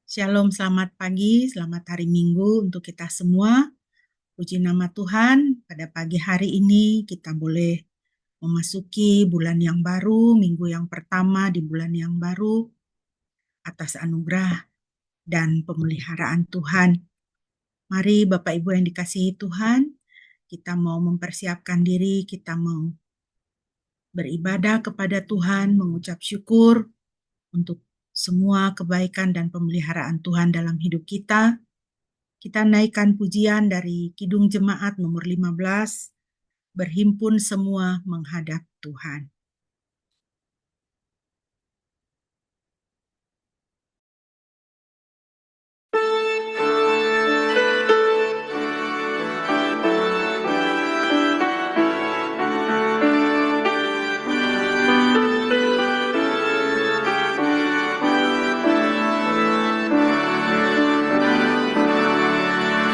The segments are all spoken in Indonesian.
Shalom, selamat pagi, selamat hari Minggu untuk kita semua. Puji nama Tuhan, pada pagi hari ini kita boleh memasuki bulan yang baru, minggu yang pertama di bulan yang baru, atas anugerah dan pemeliharaan Tuhan. Mari Bapak Ibu yang dikasihi Tuhan, kita mau mempersiapkan diri, kita mau beribadah kepada Tuhan, mengucap syukur untuk semua kebaikan dan pemeliharaan Tuhan dalam hidup kita. Kita naikkan pujian dari Kidung Jemaat nomor 15, berhimpun semua menghadap Tuhan.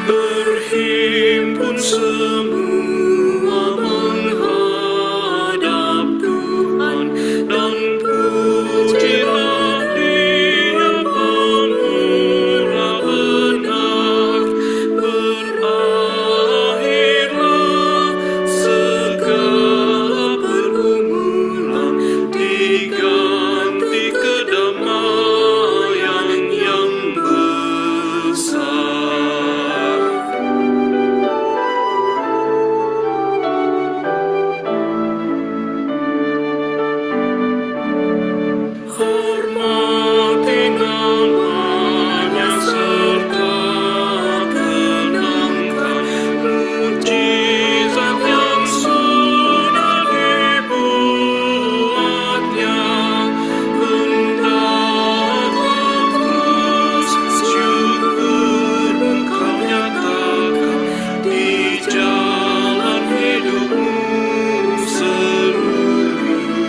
Berhimpun semua menghadap Tuhan, dan pujilah Dia pemurah benar. Berakhirlah segala pergumulan, diganti kedamaian yang besar. Hormati namanya serta kenangkan mujizat yang sudah dibuatnya. Hendaklah terus syukur engkau nyatakan di jalan hidupmu seluruhnya.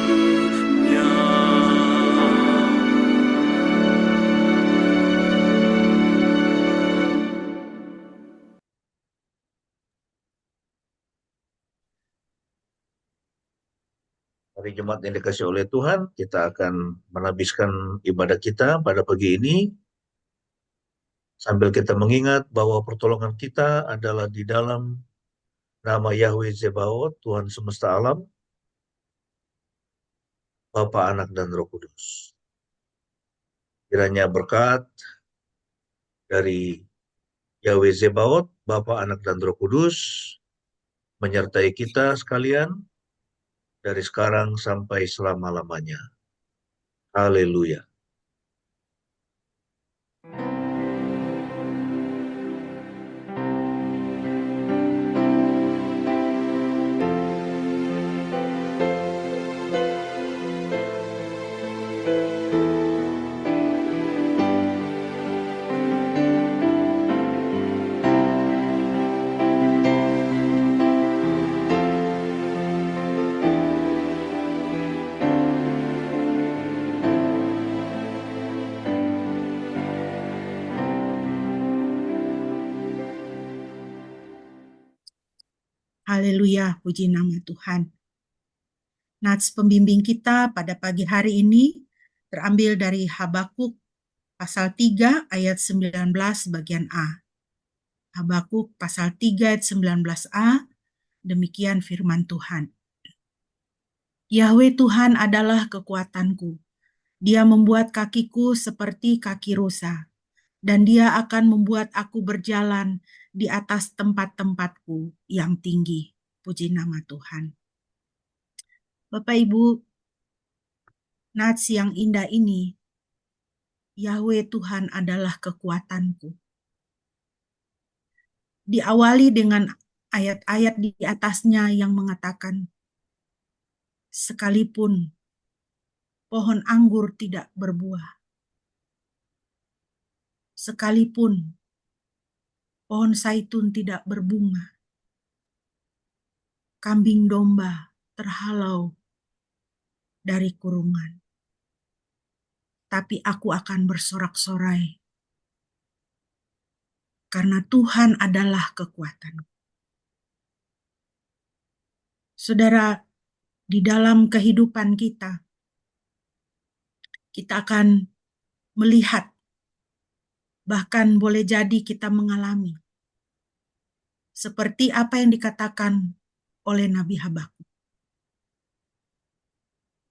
Hari Jumat yang dikasih oleh Tuhan, kita akan menhabiskan ibadah kita pada pagi ini sambil kita mengingat bahwa pertolongan kita adalah di dalam nama Yahweh Zebaot, Tuhan semesta alam, Bapa, Anak, dan Roh Kudus. Kiranya berkat dari Yahweh Zebaot, Bapa, Anak, dan Roh Kudus menyertai kita sekalian dari sekarang sampai selama-lamanya. Haleluya. Haleluya, puji nama Tuhan. Nats pembimbing kita pada pagi hari ini terambil dari Habakuk pasal 3 ayat 19 bagian A. Habakuk pasal 3 ayat 19a, demikian firman Tuhan. Yahweh Tuhan adalah kekuatanku. Dia membuat kakiku seperti kaki rusa, dan Dia akan membuat aku berjalan di atas tempat-tempatku yang tinggi. Puji nama Tuhan. Bapak Ibu, nats yang indah ini, Yahweh Tuhan adalah kekuatanku. Diawali dengan ayat-ayat di atasnya yang mengatakan, sekalipun pohon anggur tidak berbuah, sekalipun pohon zaitun tidak berbunga, kambing domba terhalau dari kurungan, tapi aku akan bersorak-sorai karena Tuhan adalah kekuatan. Saudara, di dalam kehidupan kita, kita akan melihat Bahkan boleh jadi kita mengalami seperti apa yang dikatakan oleh Nabi Habakuk.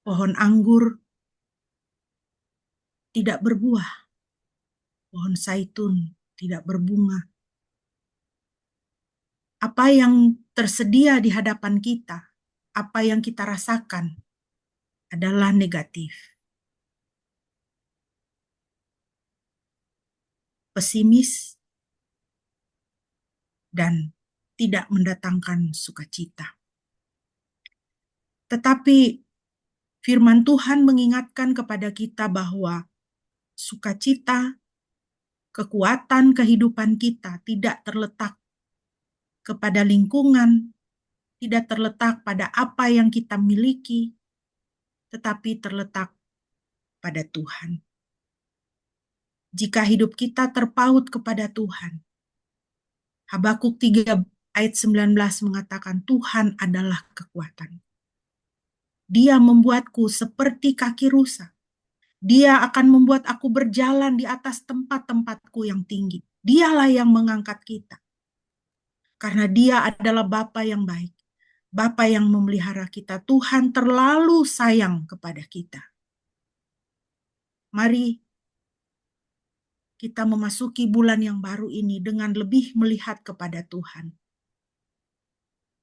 Pohon anggur tidak berbuah, pohon zaitun tidak berbunga. Apa yang tersedia di hadapan kita, apa yang kita rasakan adalah negatif. Pesimis dan tidak mendatangkan sukacita. Tetapi firman Tuhan mengingatkan kepada kita bahwa sukacita, kekuatan kehidupan kita tidak terletak kepada lingkungan, tidak terletak pada apa yang kita miliki, tetapi terletak pada Tuhan. Jika hidup kita terpaut kepada Tuhan, Habakuk 3 ayat 19 mengatakan Tuhan adalah kekuatan. Dia membuatku seperti kaki rusa. Dia akan membuat aku berjalan di atas tempat-tempatku yang tinggi. Dialah yang mengangkat kita. Karena dia adalah Bapa yang baik. Bapa yang memelihara kita. Tuhan terlalu sayang kepada kita. Mari kita memasuki bulan yang baru ini dengan lebih melihat kepada Tuhan.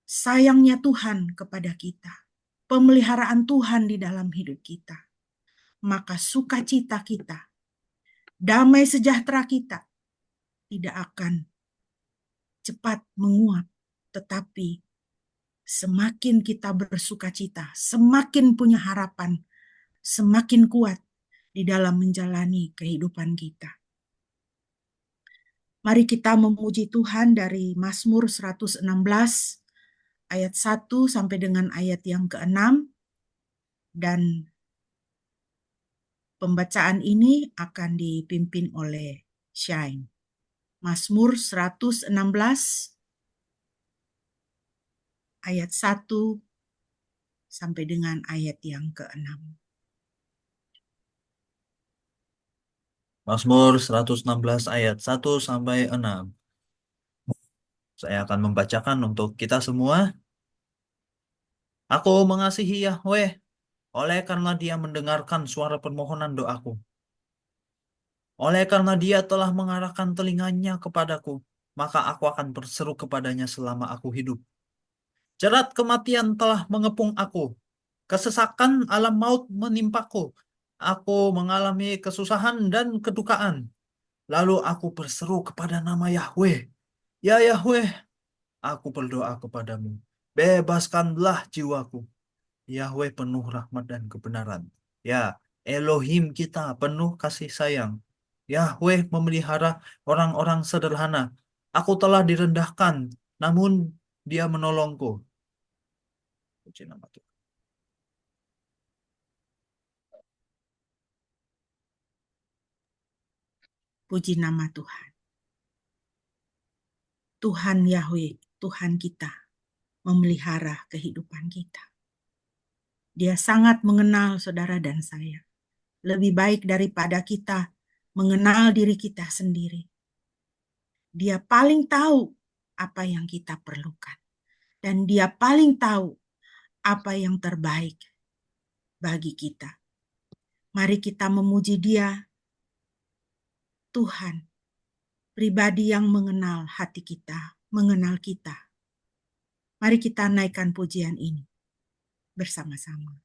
Sayangnya Tuhan kepada kita. Pemeliharaan Tuhan di dalam hidup kita. Maka sukacita kita, damai sejahtera kita tidak akan cepat menguap, tetapi semakin kita bersukacita, semakin punya harapan, semakin kuat di dalam menjalani kehidupan kita. Mari kita memuji Tuhan dari Mazmur 116 ayat 1 sampai dengan ayat yang ke-6, dan pembacaan ini akan dipimpin oleh Shine. Mazmur 116 ayat 1 sampai dengan ayat yang ke-6. Mazmur 116 ayat 1 sampai 6. Saya akan membacakan untuk kita semua. Aku mengasihi Yahweh, oleh karena Dia mendengarkan suara permohonan doaku. Oleh karena Dia telah mengarahkan telinganya kepadaku, maka aku akan berseru kepadanya selama aku hidup. Jerat kematian telah mengepung aku. Kesesakan alam maut menimpaku. Aku mengalami kesusahan dan kedukaan. Lalu aku berseru kepada nama Yahweh. Ya Yahweh, aku berdoa kepadamu. Bebaskanlah jiwaku. Yahweh penuh rahmat dan kebenaran. Ya, Elohim kita penuh kasih sayang. Yahweh memelihara orang-orang sederhana. Aku telah direndahkan, namun Dia menolongku. Puji nama Tuhan. Puji nama Tuhan. Tuhan Yahweh, Tuhan kita, memelihara kehidupan kita. Dia sangat mengenal saudara dan saya. Lebih baik daripada kita mengenal diri kita sendiri. Dia paling tahu apa yang kita perlukan. Dan Dia paling tahu apa yang terbaik bagi kita. Mari kita memuji Dia, Tuhan, pribadi yang mengenal hati kita, mengenal kita. Mari kita naikkan pujian ini bersama-sama.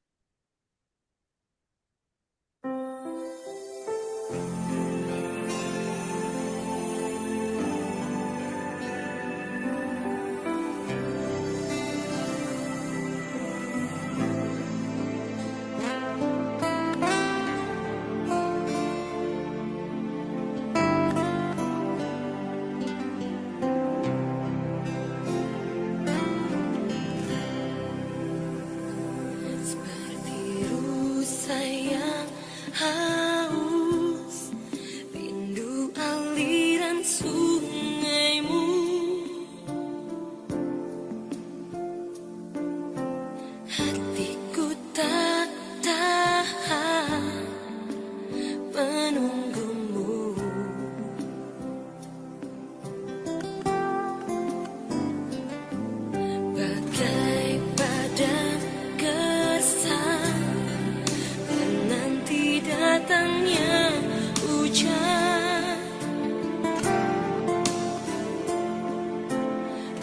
datangnya hujan.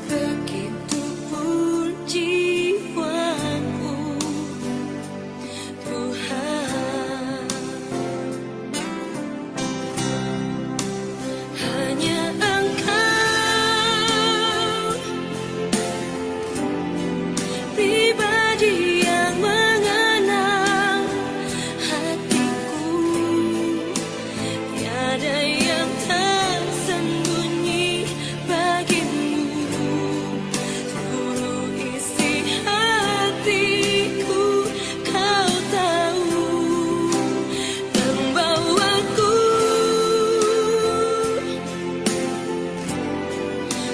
Begitupun jiwaku, Tuhan. Hanya Engkau, pribadi yang mengenal hatiku. Tiada yang tersembunyi bagimu. Seluruh isi hatiku Kau tahu, dan bawaku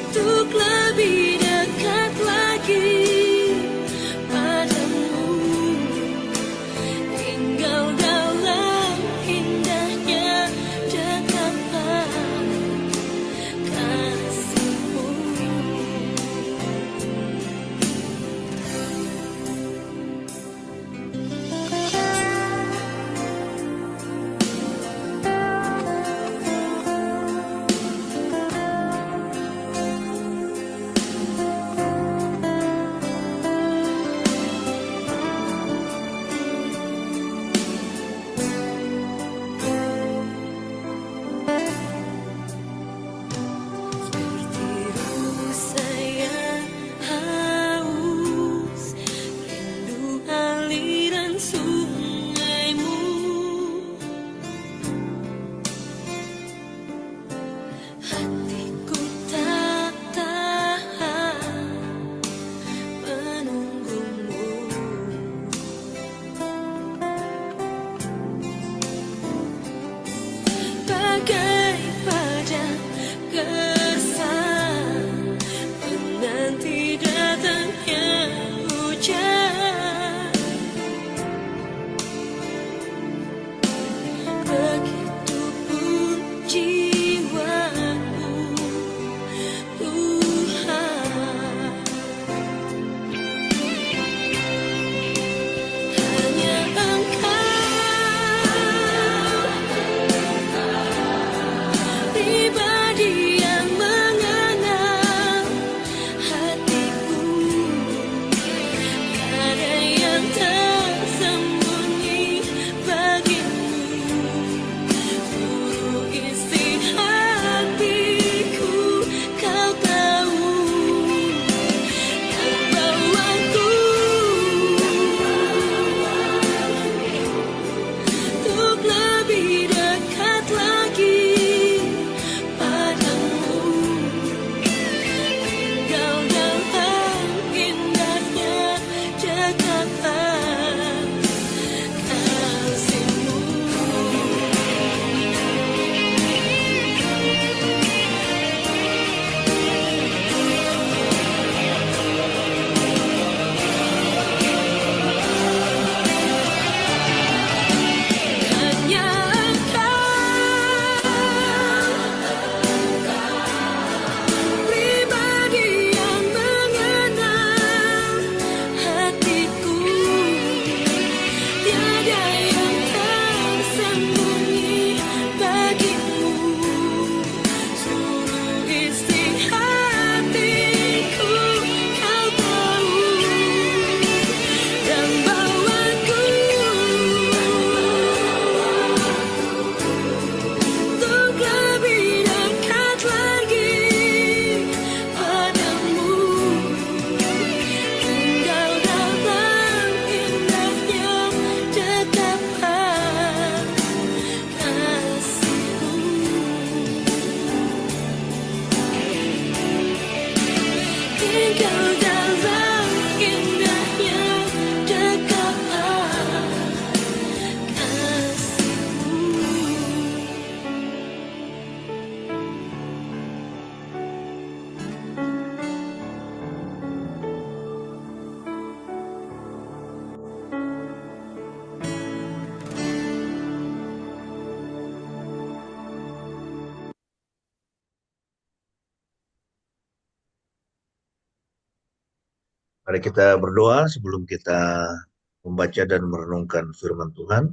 untuk lebih dekat lagi padamu, tinggal dalam indahnya dekapan kasih-Mu. Seperti rusa yang haus, rindu aliran sungai-Mu. Hatiku tak tahan menunggu-Mu. Bagai padang gersang menanti datangnya hujan. Begitupun jiwaku, Tuhan. Hanya Engkau, pribadi yang mengenal hatiku. Tiada yang tersembunyi bagimu. Seluruh isi hatiku Kau tahu, dan bawaku untuk lebih dekat lagi padamu, tinggal dalam indahnya dekapan kasih-Mu. Hanya Engkau, pribadi yang mengenal hatiku. Tiada yang tersembunyi bagimu. Seluruh isi hatiku Kau tahu, dan bawaku untuk lebih dekat lagi padamu, tinggal dalam indahnya dekapan kasih-Mu. Tinggal dalam indahnya dekapan kasih-Mu. Mari kita berdoa sebelum kita membaca dan merenungkan firman Tuhan.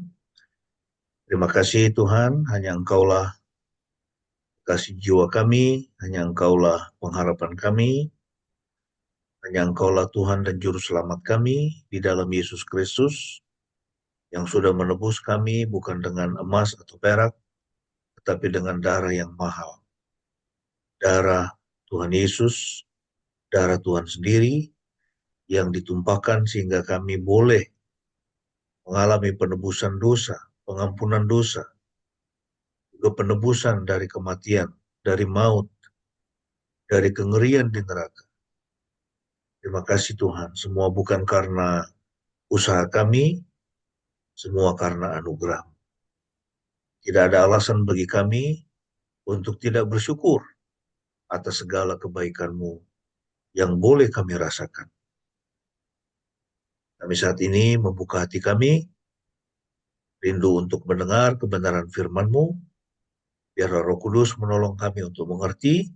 Terima kasih Tuhan, hanya Engkaulah kasih jiwa kami, hanya Engkaulah pengharapan kami, hanya Engkaulah Tuhan dan Juru Selamat kami di dalam Yesus Kristus yang sudah menebus kami bukan dengan emas atau perak, tetapi dengan darah yang mahal. Darah Tuhan Yesus, darah Tuhan sendiri yang ditumpahkan sehingga kami boleh mengalami penebusan dosa, pengampunan dosa, juga penebusan dari kematian, dari maut, dari kengerian di neraka. Terima kasih Tuhan, semua bukan karena usaha kami, semua karena anugerah. Tidak ada alasan bagi kami untuk tidak bersyukur atas segala kebaikan-Mu yang boleh kami rasakan. Kami saat ini membuka hati kami, rindu untuk mendengar kebenaran firman-Mu, biar Roh Kudus menolong kami untuk mengerti.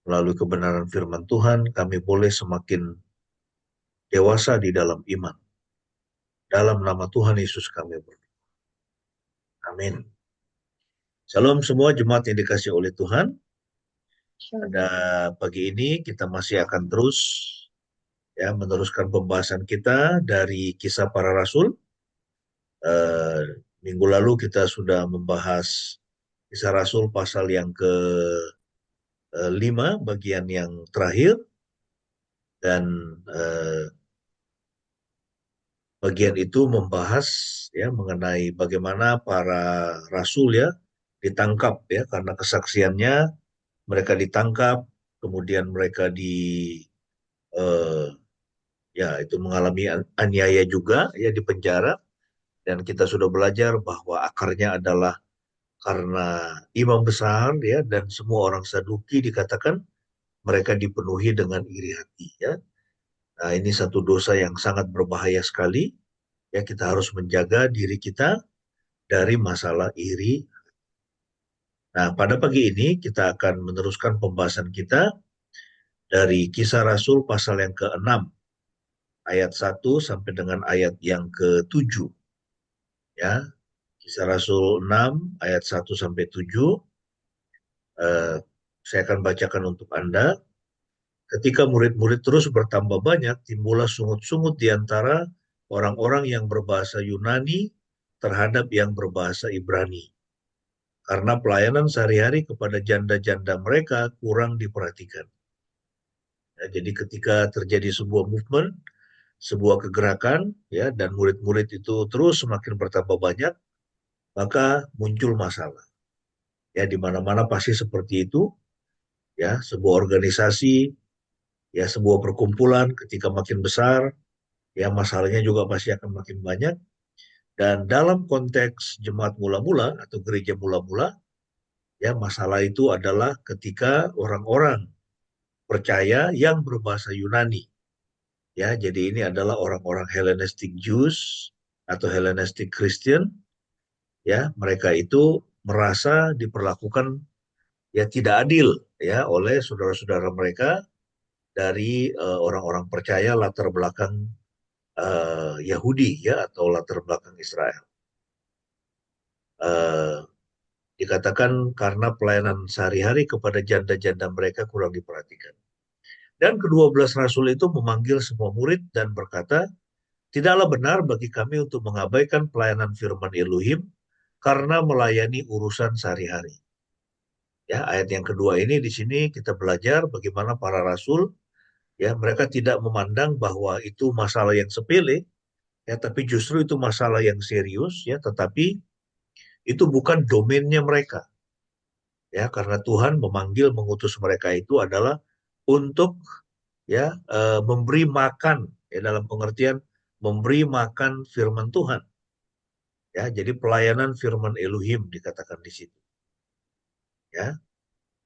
Melalui kebenaran firman Tuhan, kami boleh semakin dewasa di dalam iman. Dalam nama Tuhan Yesus kami berdoa. Amin. Salam semua jemaat yang dikasihi oleh Tuhan. Pada pagi ini kita masih akan terus meneruskan pembahasan kita dari Kisah Para Rasul. Minggu lalu kita sudah membahas Kisah Rasul pasal yang ke-5 bagian yang terakhir, dan bagian itu membahas mengenai bagaimana para rasul ditangkap karena kesaksiannya. Mereka ditangkap, kemudian mereka itu mengalami aniaya juga di penjara, dan kita sudah belajar bahwa akarnya adalah karena imam besar dan semua orang Saduki dikatakan mereka dipenuhi dengan iri hati Nah, ini satu dosa yang sangat berbahaya sekali kita harus menjaga diri kita dari masalah iri. Nah, pada pagi ini kita akan meneruskan pembahasan kita dari Kisah Rasul pasal yang ke-6 ayat 1 sampai dengan ayat yang ke-7 Kisah Rasul 6 ayat 1 sampai 7. Saya akan bacakan untuk Anda. Ketika murid-murid terus bertambah banyak, timbullah sungut-sungut di antara orang-orang yang berbahasa Yunani terhadap yang berbahasa Ibrani, karena pelayanan sehari-hari kepada janda-janda mereka kurang diperhatikan. Jadi ketika terjadi sebuah movement, sebuah kegerakan dan murid-murid itu terus semakin bertambah banyak, maka muncul masalah. Di mana-mana pasti seperti itu. Sebuah organisasi, sebuah perkumpulan ketika makin besar, masalahnya juga pasti akan makin banyak. Dan dalam konteks jemaat mula-mula atau gereja mula-mula, masalah itu adalah ketika orang-orang percaya yang berbahasa Yunani. Jadi ini adalah orang-orang Hellenistic Jews atau Hellenistic Christian. Mereka itu merasa diperlakukan tidak adil oleh saudara-saudara mereka dari orang-orang percaya latar belakang Yahudi atau latar belakang Israel. Dikatakan karena pelayanan sehari-hari kepada janda-janda mereka kurang diperhatikan. Dan ke-12 rasul itu memanggil semua murid dan berkata, tidaklah benar bagi kami untuk mengabaikan pelayanan firman Elohim karena melayani urusan sehari-hari. Ayat yang kedua ini di sini kita belajar bagaimana para rasul mereka tidak memandang bahwa itu masalah yang sepele, tapi justru itu masalah yang serius, tetapi itu bukan domainnya mereka. Karena Tuhan memanggil, mengutus mereka itu adalah untuk memberi makan, dalam pengertian memberi makan firman Tuhan. Jadi pelayanan firman Elohim dikatakan di situ.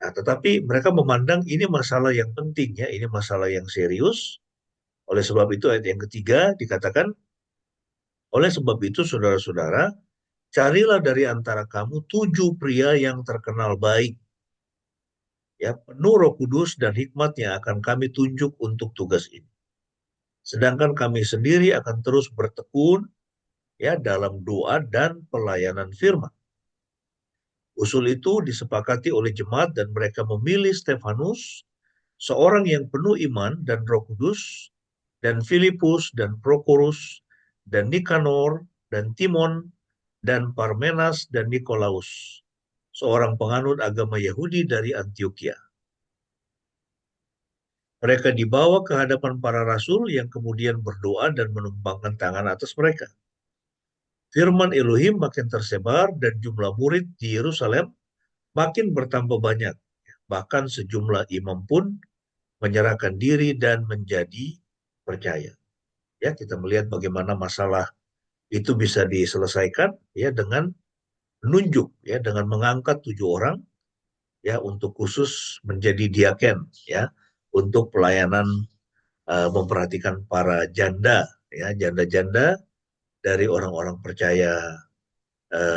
Nah, tetapi mereka memandang ini masalah yang penting, ini masalah yang serius. Oleh sebab itu ayat yang ketiga dikatakan, oleh sebab itu saudara-saudara, carilah dari antara kamu 7 pria yang terkenal baik, penuh Roh Kudus dan hikmat yang akan kami tunjuk untuk tugas ini. Sedangkan kami sendiri akan terus bertekun ya dalam doa dan pelayanan firman. Usul itu disepakati oleh jemaat dan mereka memilih Stefanus, seorang yang penuh iman dan Roh Kudus, dan Filipus dan Prokorus dan Nikanor dan Timon dan Parmenas dan Nikolaus, seorang penganut agama Yahudi dari Antioquia. Mereka dibawa ke hadapan para rasul yang kemudian berdoa dan menumpangkan tangan atas mereka. Firman Elohim makin tersebar dan jumlah murid di Yerusalem makin bertambah banyak. Bahkan sejumlah imam pun menyerahkan diri dan menjadi percaya. Ya, kita melihat bagaimana masalah itu bisa diselesaikan ya dengan menunjuk ya dengan mengangkat 7 orang ya untuk khusus menjadi diaken ya untuk pelayanan memperhatikan para janda ya janda-janda dari orang-orang percaya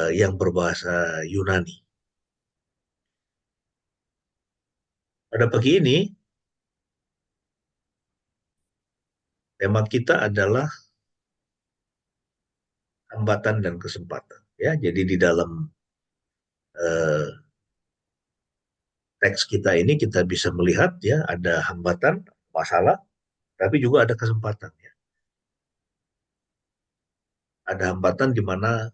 yang berbahasa Yunani. Pada pagi ini tema kita adalah hambatan dan kesempatan ya. Jadi di dalam uh, teks kita ini kita bisa melihat ya ada hambatan, masalah, tapi juga ada kesempatan ya. Ada hambatan di mana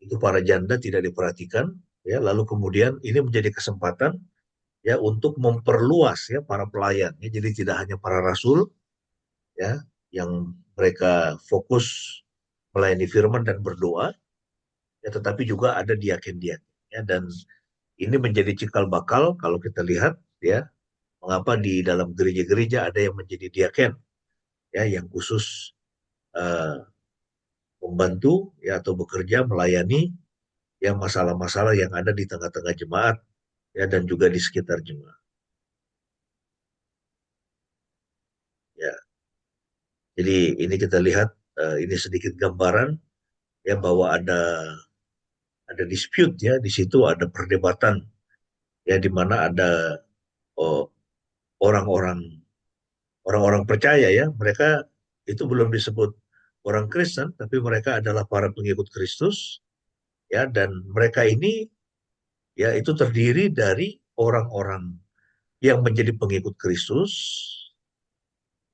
itu para janda tidak diperhatikan ya, lalu kemudian ini menjadi kesempatan ya untuk memperluas ya para pelayan ya. Jadi tidak hanya para rasul ya yang mereka fokus melayani firman dan berdoa ya, tetapi juga ada diaken-diaken ya, dan ini menjadi cikal bakal kalau kita lihat ya mengapa di dalam gereja-gereja ada yang menjadi diaken ya yang khusus uh, membantu ya atau bekerja melayani yang masalah-masalah yang ada di tengah-tengah jemaat ya dan juga di sekitar jemaat. Ya, jadi ini kita lihat ini sedikit gambaran ya bahwa ada dispute ya di situ ada perdebatan ya di mana ada oh, orang-orang orang-orang percaya ya mereka itu belum disebut orang Kristen tapi mereka adalah para pengikut Kristus ya dan mereka ini ya itu terdiri dari orang-orang yang menjadi pengikut Kristus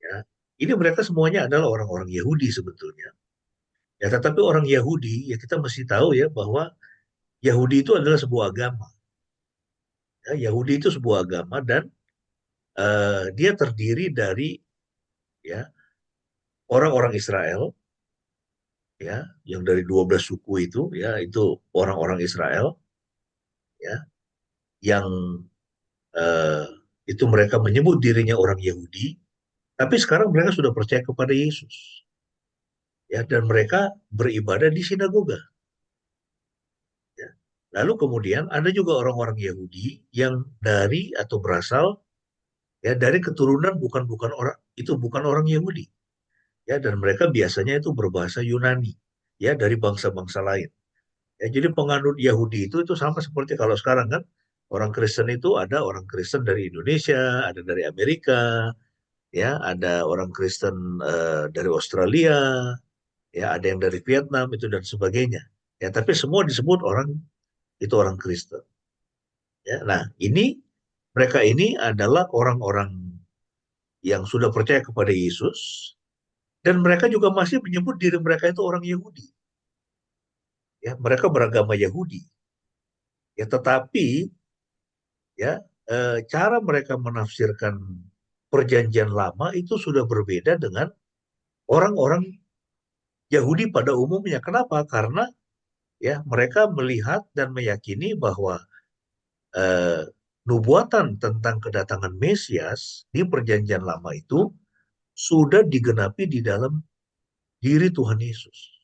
ya. Ini mereka semuanya adalah orang-orang Yahudi sebetulnya. Ya, tetapi orang Yahudi ya kita mesti tahu ya bahwa Yahudi itu adalah sebuah agama. Ya, Yahudi itu sebuah agama dan dia terdiri dari ya orang-orang Israel ya yang dari 12 suku itu ya itu orang-orang Israel ya yang uh, itu mereka menyebut dirinya orang Yahudi tapi sekarang mereka sudah percaya kepada Yesus ya dan mereka beribadah di sinagoga ya. Lalu kemudian ada juga orang-orang Yahudi yang dari atau berasal ya dari keturunan bukan orang itu bukan orang Yahudi ya dan mereka biasanya itu berbahasa Yunani ya dari bangsa-bangsa lain. Ya, jadi penganut Yahudi itu sama seperti kalau sekarang kan orang Kristen itu ada orang Kristen dari Indonesia, ada dari Amerika, ya ada orang Kristen dari Australia, ya ada yang dari Vietnam itu dan sebagainya. Ya tapi semua disebut orang itu orang Kristen. Ya, nah mereka ini adalah orang-orang yang sudah percaya kepada Yesus dan mereka juga masih menyebut diri mereka itu orang Yahudi. Ya mereka beragama Yahudi. Ya tetapi ya cara mereka menafsirkan perjanjian lama itu sudah berbeda dengan orang-orang Yahudi pada umumnya. Kenapa? Karena ya mereka melihat dan meyakini bahwa eh, nubuatan tentang kedatangan Mesias di perjanjian lama itu sudah digenapi di dalam diri Tuhan Yesus.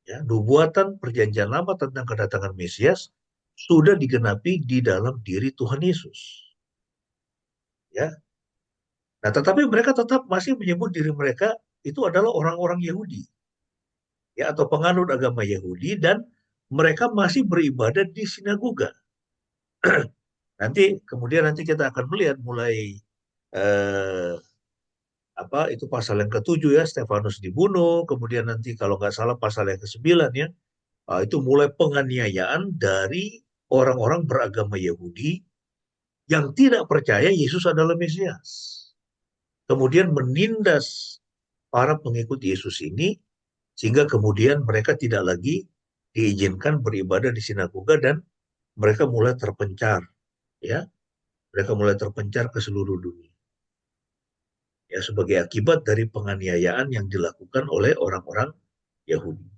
Ya, nubuatan perjanjian lama tentang kedatangan Mesias sudah digenapi di dalam diri Tuhan Yesus. Ya, nah, tetapi mereka tetap masih menyebut diri mereka itu adalah orang-orang Yahudi, ya atau penganut agama Yahudi dan mereka masih beribadah di sinagoga. Nanti kemudian kita akan melihat mulai eh, apa itu pasal yang ke-7 ya, Stefanus dibunuh, kemudian nanti kalau nggak salah pasal yang ke-9 ya, itu mulai penganiayaan dari orang-orang beragama Yahudi yang tidak percaya Yesus adalah Mesias. Kemudian menindas para pengikut Yesus ini sehingga kemudian mereka tidak lagi diizinkan beribadah di sinagoga dan mereka mulai terpencar ya, mereka mulai terpencar ke seluruh dunia ya sebagai akibat dari penganiayaan yang dilakukan oleh orang-orang Yahudi.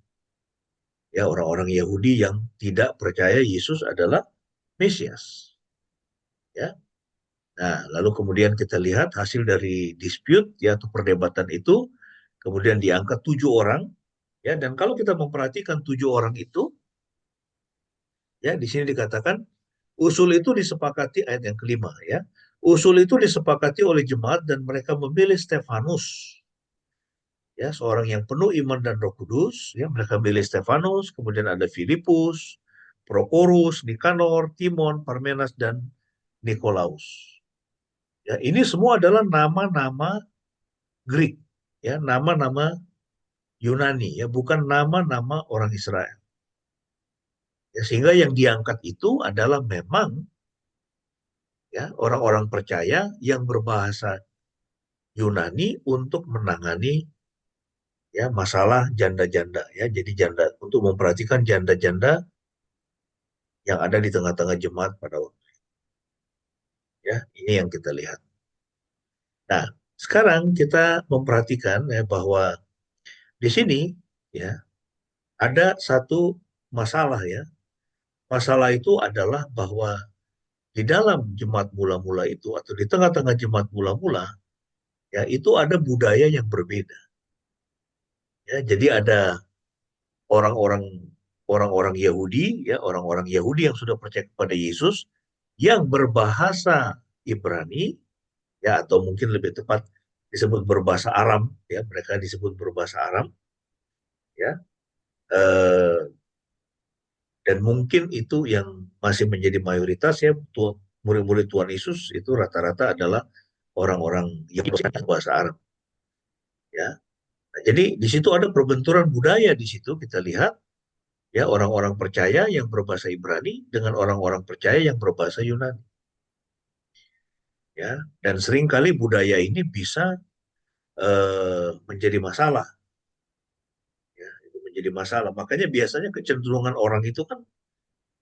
Ya, orang-orang Yahudi yang tidak percaya Yesus adalah Mesias. Ya. Nah, lalu kemudian kita lihat hasil dari dispute ya atau perdebatan itu, kemudian diangkat 7 orang, ya. Dan kalau kita memperhatikan 7 orang itu, ya di sini dikatakan usul itu disepakati ayat yang kelima, ya. Usul itu disepakati oleh jemaat dan mereka memilih Stefanus, ya seorang yang penuh iman dan Roh Kudus, ya mereka pilih Stefanus, kemudian ada Filipus, Prokorus, Nikanor, Timon, Parmenas dan Nikolaus. Ya, ini semua adalah nama-nama Greek, ya nama-nama Yunani, ya bukan nama-nama orang Israel. Ya, sehingga yang diangkat itu adalah memang ya orang-orang percaya yang berbahasa Yunani untuk menangani ya masalah janda-janda ya. Jadi janda untuk memperhatikan janda-janda yang ada di tengah-tengah jemaat pada waktu ya. Ini yang kita lihat. Nah, sekarang kita memperhatikan ya bahwa di sini ya ada satu masalah ya. Masalah itu adalah bahwa di dalam jemaat mula-mula itu atau di tengah-tengah jemaat mula-mula ya itu ada budaya yang berbeda. Ya, jadi ada orang-orang orang-orang Yahudi ya, orang-orang Yahudi yang sudah percaya kepada Yesus yang berbahasa Ibrani ya atau mungkin lebih tepat disebut berbahasa Aram ya, mereka disebut berbahasa Aram ya. Eh, dan mungkin itu yang masih menjadi mayoritas ya, murid-murid Tuhan Yesus itu rata-rata adalah orang-orang yang berbahasa Arab ya. Nah, jadi di situ ada perbenturan budaya di situ kita lihat ya orang-orang percaya yang berbahasa Ibrani dengan orang-orang percaya yang berbahasa Yunani ya. Dan seringkali budaya ini bisa menjadi masalah ya, itu menjadi masalah. Makanya biasanya kecenderungan orang itu kan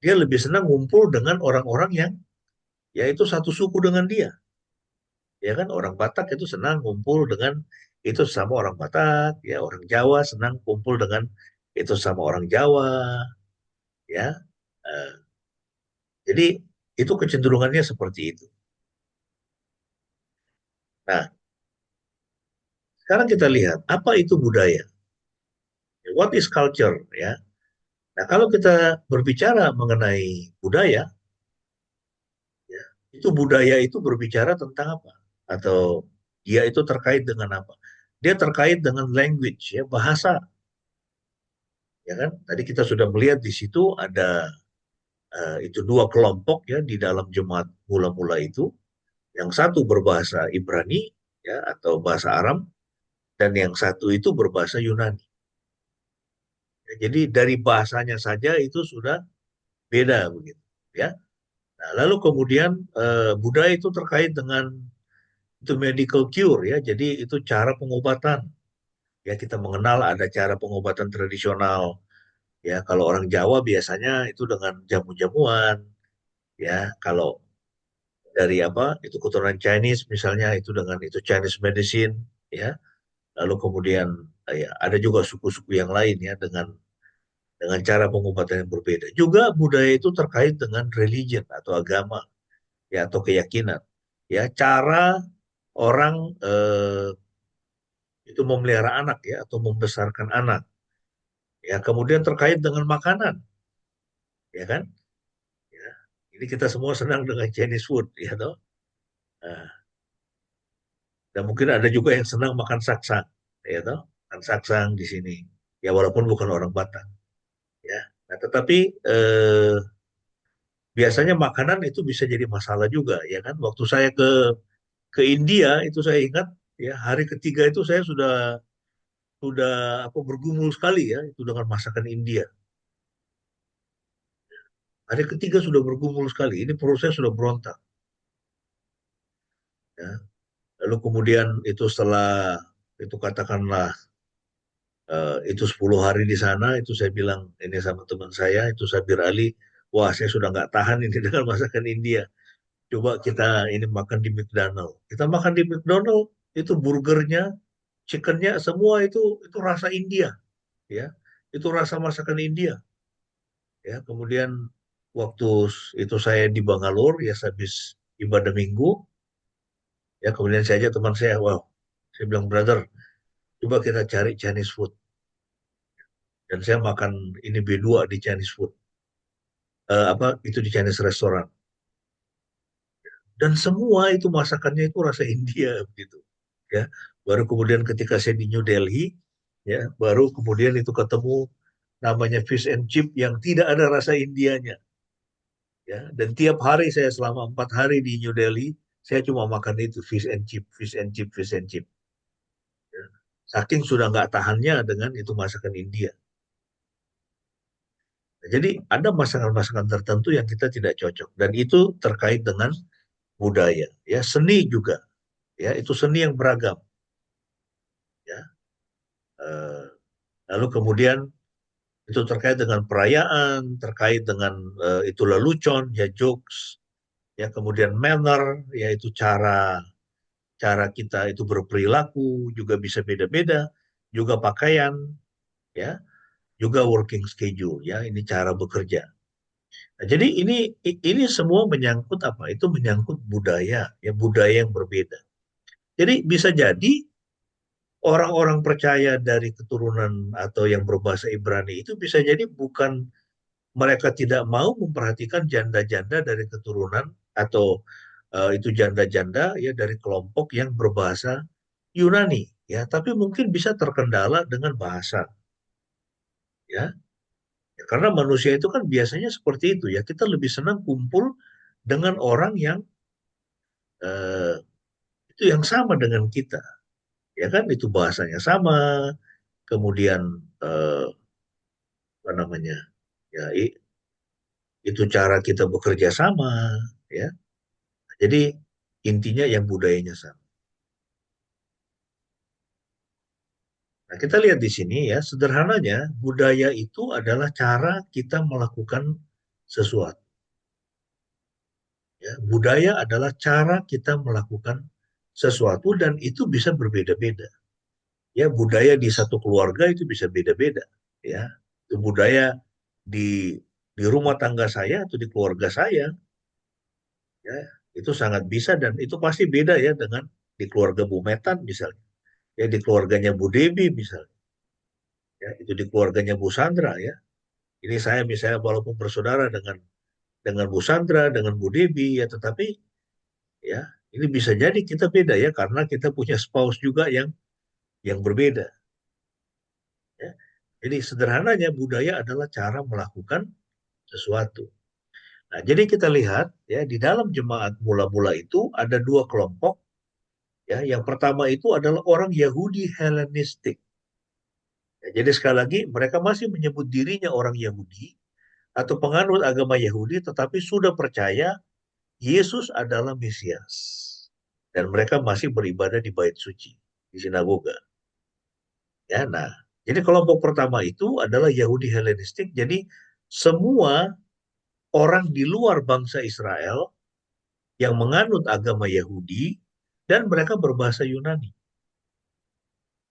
dia lebih senang ngumpul dengan orang-orang yang yaitu satu suku dengan dia. Ya kan orang Batak itu senang ngumpul dengan itu sama orang Batak, ya orang Jawa senang kumpul dengan itu sama orang Jawa, ya. Eh, jadi itu kecenderungannya seperti itu. Nah, sekarang kita lihat apa itu budaya. What is culture, ya. Nah, kalau kita berbicara mengenai budaya, ya, itu budaya itu berbicara tentang apa? Atau dia itu terkait dengan apa? Dia terkait dengan language, ya, bahasa. Ya kan? Tadi kita sudah melihat di situ ada itu 2 kelompok ya di dalam jemaat mula-mula itu. Yang satu berbahasa Ibrani ya atau bahasa Aram dan yang satu itu berbahasa Yunani. Ya, jadi dari bahasanya saja itu sudah beda begitu ya. Nah, lalu kemudian budaya itu terkait dengan itu medical cure ya. Jadi itu cara pengobatan. Ya kita mengenal ada cara pengobatan tradisional. Ya kalau orang Jawa biasanya itu dengan jamu-jamuan. Ya kalau dari apa itu keturunan Chinese misalnya itu dengan itu Chinese medicine ya lalu kemudian ya ada juga suku-suku yang lain ya dengan cara pengobatan yang berbeda juga budaya itu terkait dengan religion atau agama ya atau keyakinan ya cara orang itu memelihara anak ya atau membesarkan anak ya kemudian terkait dengan makanan ya kan ya ini kita semua senang dengan Chinese food ya toh. Nah, dan mungkin ada juga yang senang makan saksang, ya toh, makan saksang di sini. Ya walaupun bukan orang Batak, ya. Nah, tetapi biasanya makanan itu bisa jadi masalah juga, ya kan? Waktu saya ke India itu saya ingat Ya, hari ketiga itu saya sudah apa bergumul sekali ya itu dengan masakan India. Hari ketiga sudah bergumul sekali. Ini perut saya sudah berontak. Ya. Lalu kemudian itu setelah itu katakanlah itu 10 hari di sana, itu saya bilang ini sama teman saya, itu Sabir Ali, wah saya sudah nggak tahan ini dengan masakan India. Coba kita ini makan di McDonald. Kita makan di McDonald, itu burgernya, chickennya semua itu rasa India, ya. Itu rasa masakan India, ya. Kemudian waktu itu saya di Bangalore, ya habis ibadah minggu, ya kemudian saya ajak teman saya, wow, saya bilang brother, coba kita cari Chinese food. Dan saya makan ini B2 di Chinese food. Apa itu di Chinese restaurant. Dan semua itu masakannya itu rasa India begitu. Ya. Baru kemudian ketika saya di New Delhi, ya, baru kemudian itu ketemu namanya fish and chip yang tidak ada rasa Indianya. Ya. Dan tiap hari saya selama 4 hari di New Delhi, saya cuma makan itu fish and chip, fish and chip, fish and chip. Ya. Saking sudah nggak tahannya dengan itu masakan India. Nah, jadi ada masakan-masakan tertentu yang kita tidak cocok dan itu terkait dengan budaya, ya seni juga, ya itu seni yang beragam, ya. Eh, Lalu kemudian itu terkait dengan perayaan, terkait dengan itu lelucon, ya jokes, ya kemudian manner, yaitu cara cara kita itu berperilaku juga bisa beda-beda, juga pakaian, ya, juga working schedule, ya ini cara bekerja. Nah, jadi ini semua menyangkut apa? Itu menyangkut budaya, ya budaya yang berbeda. Jadi bisa jadi orang-orang percaya dari keturunan atau yang berbahasa Ibrani itu bisa jadi bukan mereka tidak mau memperhatikan janda-janda dari keturunan atau itu janda-janda ya dari kelompok yang berbahasa Yunani ya, tapi mungkin bisa terkendala dengan bahasa ya. Ya, karena manusia itu kan biasanya seperti itu ya, kita lebih senang kumpul dengan orang yang eh, itu yang sama dengan kita ya kan, itu bahasanya sama, kemudian eh, apa namanya ya itu cara kita bekerja sama ya. Jadi intinya yang budayanya sama. Nah, kita lihat di sini ya, sederhananya budaya itu adalah cara kita melakukan sesuatu. Ya, budaya adalah cara kita melakukan sesuatu dan itu bisa berbeda-beda. Ya, budaya di satu keluarga itu bisa beda-beda. Ya, itu budaya di rumah tangga saya atau di keluarga saya, ya itu sangat bisa dan itu pasti beda ya dengan di keluarga Bu Metan misalnya, ya di keluarganya Bu Debi misalnya, ya itu di keluarganya Bu Sandra ya. Ini saya misalnya walaupun bersaudara dengan Bu Sandra, dengan Bu Debi ya, tetapi ya ini bisa jadi kita beda ya karena kita punya spouse juga yang berbeda. Ya. Jadi sederhananya budaya adalah cara melakukan sesuatu. Nah, jadi kita lihat ya di dalam jemaat mula-mula itu ada dua kelompok. Ya, yang pertama itu adalah orang Yahudi Helenistik. Ya, jadi sekali lagi mereka masih menyebut dirinya orang Yahudi atau penganut agama Yahudi, tetapi sudah percaya Yesus adalah Mesias. Dan mereka masih beribadah di bait suci, di sinagoga. Ya, nah, jadi kelompok pertama itu adalah Yahudi Helenistik. Jadi semua orang di luar bangsa Israel yang menganut agama Yahudi dan mereka berbahasa Yunani.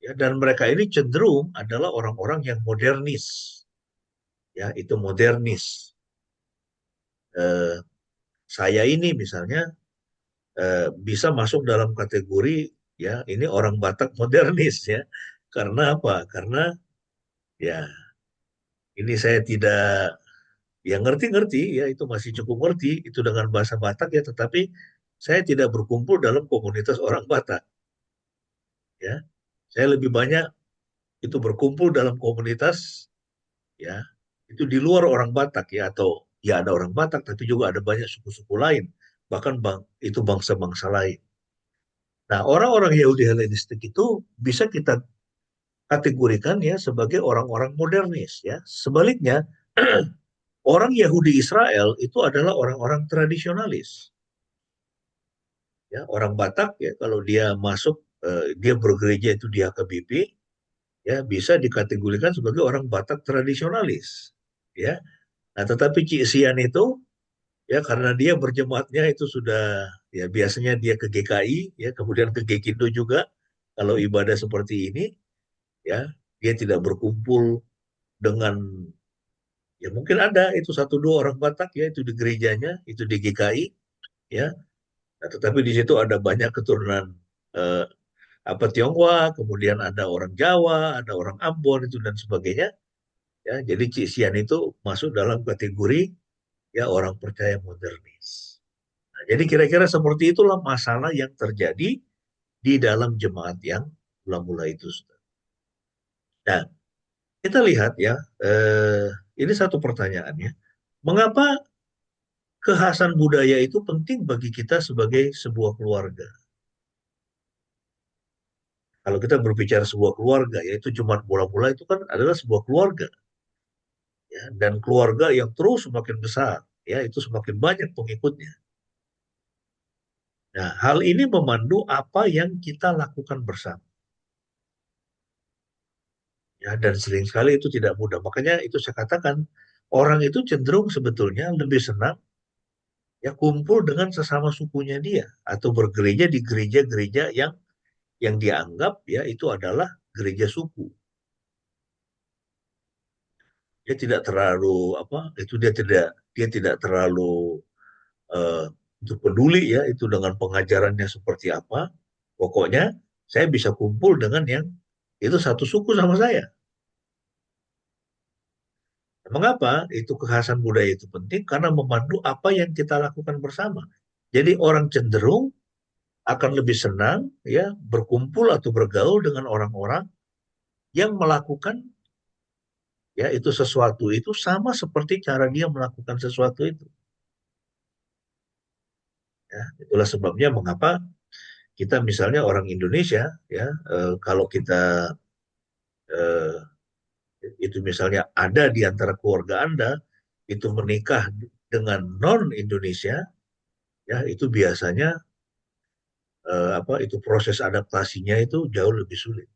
Ya, dan mereka ini cenderung adalah orang-orang yang modernis. Ya, itu modernis. Eh, saya ini misalnya bisa masuk dalam kategori ya ini orang Batak modernis ya. Karena apa? Karena ya ini saya tidak ya ngerti-ngerti ya itu masih cukup ngerti itu dengan bahasa Batak ya, tetapi saya tidak berkumpul dalam komunitas orang Batak ya. Saya lebih banyak itu berkumpul dalam komunitas ya itu di luar orang Batak ya, atau ya ada orang Batak tapi juga ada banyak suku-suku lain, bahkan itu bangsa-bangsa lain. Nah, orang-orang Yahudi Helenistik itu bisa kita kategorikan ya sebagai orang-orang modernis ya. Sebaliknya, orang Yahudi Israel itu adalah orang-orang tradisionalis. Ya, orang Batak ya kalau dia masuk dia bergereja itu di HKBP ya bisa dikategorikan sebagai orang Batak tradisionalis. Ya. Nah, tetapi Cik Sian itu ya karena dia berjemaatnya itu sudah ya biasanya dia ke GKI ya kemudian ke GKINDO juga kalau ibadah seperti ini ya dia tidak berkumpul dengan ya mungkin ada itu satu dua orang Batak ya itu di gerejanya itu di GKI ya. Nah, tetapi di situ ada banyak keturunan eh, apa Tionghoa kemudian ada orang Jawa ada orang Ambon itu dan sebagainya ya jadi Cik Sian itu masuk dalam kategori ya orang percaya modernis. Nah, jadi kira-kira seperti itulah masalah yang terjadi di dalam jemaat yang mula-mula itu. Nah, kita lihat ya, ini satu pertanyaannya. Mengapa kekhasan budaya itu penting bagi kita sebagai sebuah keluarga? Kalau kita berbicara sebuah keluarga, yaitu jemaat mula-mula itu kan adalah sebuah keluarga. Ya, dan keluarga yang terus semakin besar, ya itu semakin banyak pengikutnya. Nah, hal ini memandu apa yang kita lakukan bersama. Ya, dan sering sekali itu tidak mudah. Makanya itu saya katakan, orang itu cenderung sebetulnya lebih senang ya kumpul dengan sesama sukunya dia atau bergereja di gereja-gereja yang dianggap ya itu adalah gereja suku. Dia tidak terlalu apa itu dia tidak terlalu uh, itu peduli ya itu dengan pengajarannya seperti apa. Pokoknya saya bisa kumpul dengan yang itu satu suku sama saya. Mengapa itu kekhasan budaya itu penting? Karena memandu apa yang kita lakukan bersama. Jadi orang cenderung akan lebih senang ya berkumpul atau bergaul dengan orang-orang yang melakukan ya itu sesuatu itu sama seperti cara dia melakukan sesuatu itu. Ya, itulah sebabnya mengapa kita misalnya orang Indonesia ya kalau kita eh, itu misalnya ada di antara keluarga Anda itu menikah dengan non Indonesia ya itu biasanya apa itu proses adaptasinya itu jauh lebih sulit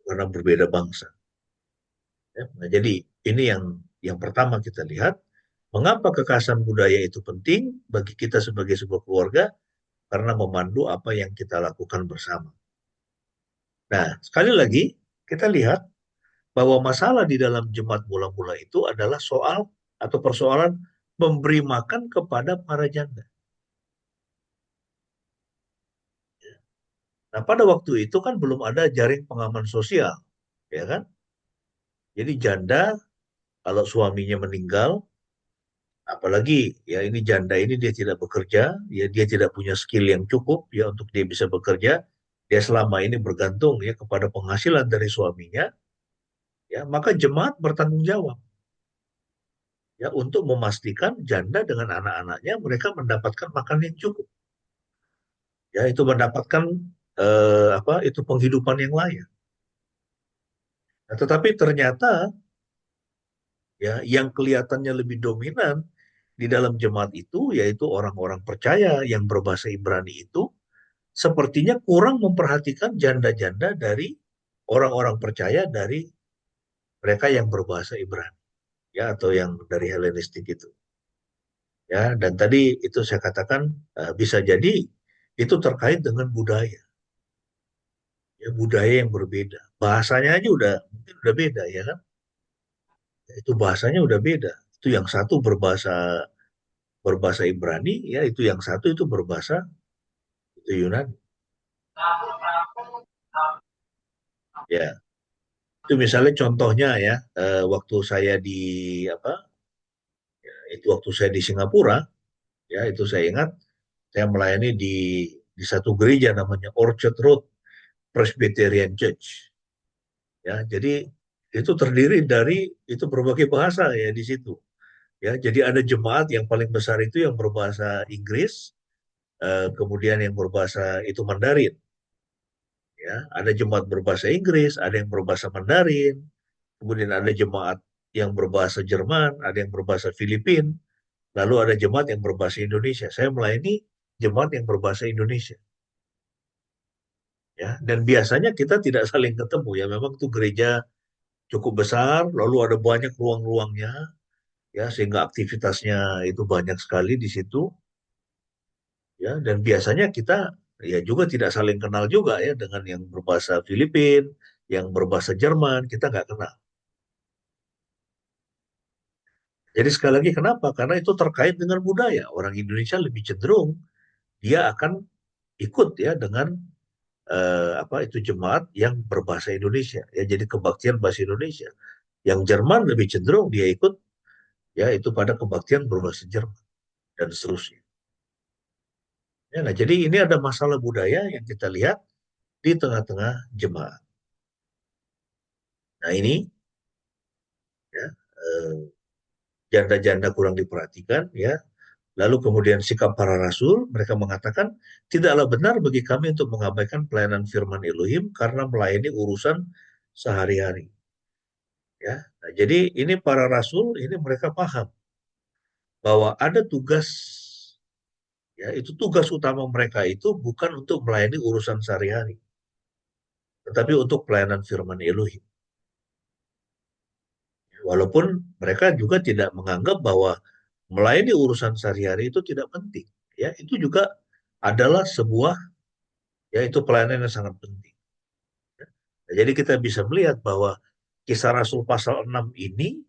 karena berbeda bangsa. Ya. Nah, jadi ini yang pertama kita lihat mengapa kekhasan budaya itu penting bagi kita sebagai sebuah keluarga karena memandu apa yang kita lakukan bersama. Nah, sekali lagi kita lihat bahwa masalah di dalam jemaat mula-mula itu adalah soal atau persoalan memberi makan kepada para janda. Nah, pada waktu itu kan belum ada jaring pengaman sosial, ya kan? Jadi janda kalau suaminya meninggal, apalagi ya ini janda ini dia tidak bekerja, ya dia tidak punya skill yang cukup ya untuk dia bisa bekerja, dia selama ini bergantung ya kepada penghasilan dari suaminya, ya maka jemaat bertanggung jawab ya untuk memastikan janda dengan anak-anaknya mereka mendapatkan makan yang cukup, ya itu mendapatkan apa itu penghidupan yang layak. Nah, tetapi ternyata ya yang kelihatannya lebih dominan di dalam jemaat itu yaitu orang-orang percaya yang berbahasa Ibrani itu sepertinya kurang memperhatikan janda-janda dari orang-orang percaya dari mereka yang berbahasa Ibrani ya atau yang dari Helenistik itu ya dan tadi itu saya katakan bisa jadi itu terkait dengan budaya ya budaya yang berbeda bahasanya aja udah mungkin udah beda ya kan. Ya, itu bahasanya udah beda itu yang satu berbahasa berbahasa Ibrani ya itu yang satu itu berbahasa itu Yunani ya itu misalnya contohnya ya waktu saya di apa itu waktu saya di Singapura ya itu saya ingat saya melayani di satu gereja namanya Orchard Road Presbyterian Church ya jadi itu terdiri dari itu berbagai bahasa ya di situ ya jadi ada jemaat yang paling besar itu yang berbahasa Inggris kemudian yang berbahasa itu Mandarin. Ya, ada jemaat berbahasa Inggris, ada yang berbahasa Mandarin, kemudian ada jemaat yang berbahasa Jerman, ada yang berbahasa Filipin, lalu ada jemaat yang berbahasa Indonesia. Saya melayani jemaat yang berbahasa Indonesia. Ya, dan biasanya kita tidak saling ketemu ya. Memang itu gereja cukup besar, lalu ada banyak ruang-ruangnya, ya sehingga aktivitasnya itu banyak sekali di situ. Ya, dan biasanya kita ya juga tidak saling kenal juga ya dengan yang berbahasa Filipin, yang berbahasa Jerman, kita nggak kenal. Jadi sekali lagi kenapa? Karena itu terkait dengan budaya. Orang Indonesia lebih cenderung dia akan ikut ya dengan apa itu jemaat yang berbahasa Indonesia. Ya jadi kebaktian bahasa Indonesia. Yang Jerman lebih cenderung dia ikut ya itu pada kebaktian berbahasa Jerman dan seterusnya. Ya, nah jadi ini ada masalah budaya yang kita lihat di tengah-tengah jemaat. Nah ini ya janda-janda kurang diperhatikan ya. Lalu kemudian sikap para rasul, mereka mengatakan, tidaklah benar bagi kami untuk mengabaikan pelayanan firman Elohim karena melayani urusan sehari-hari. Ya, nah, jadi ini para rasul, ini mereka paham bahwa ada tugas, ya itu tugas utama mereka itu bukan untuk melayani urusan sehari-hari, tetapi untuk pelayanan firman Elohim. Walaupun mereka juga tidak menganggap bahwa melayani urusan sehari-hari itu tidak penting. Ya, itu juga adalah sebuah yaitu pelayanan yang sangat penting. Nah, jadi kita bisa melihat bahwa Kisah Rasul pasal 6 ini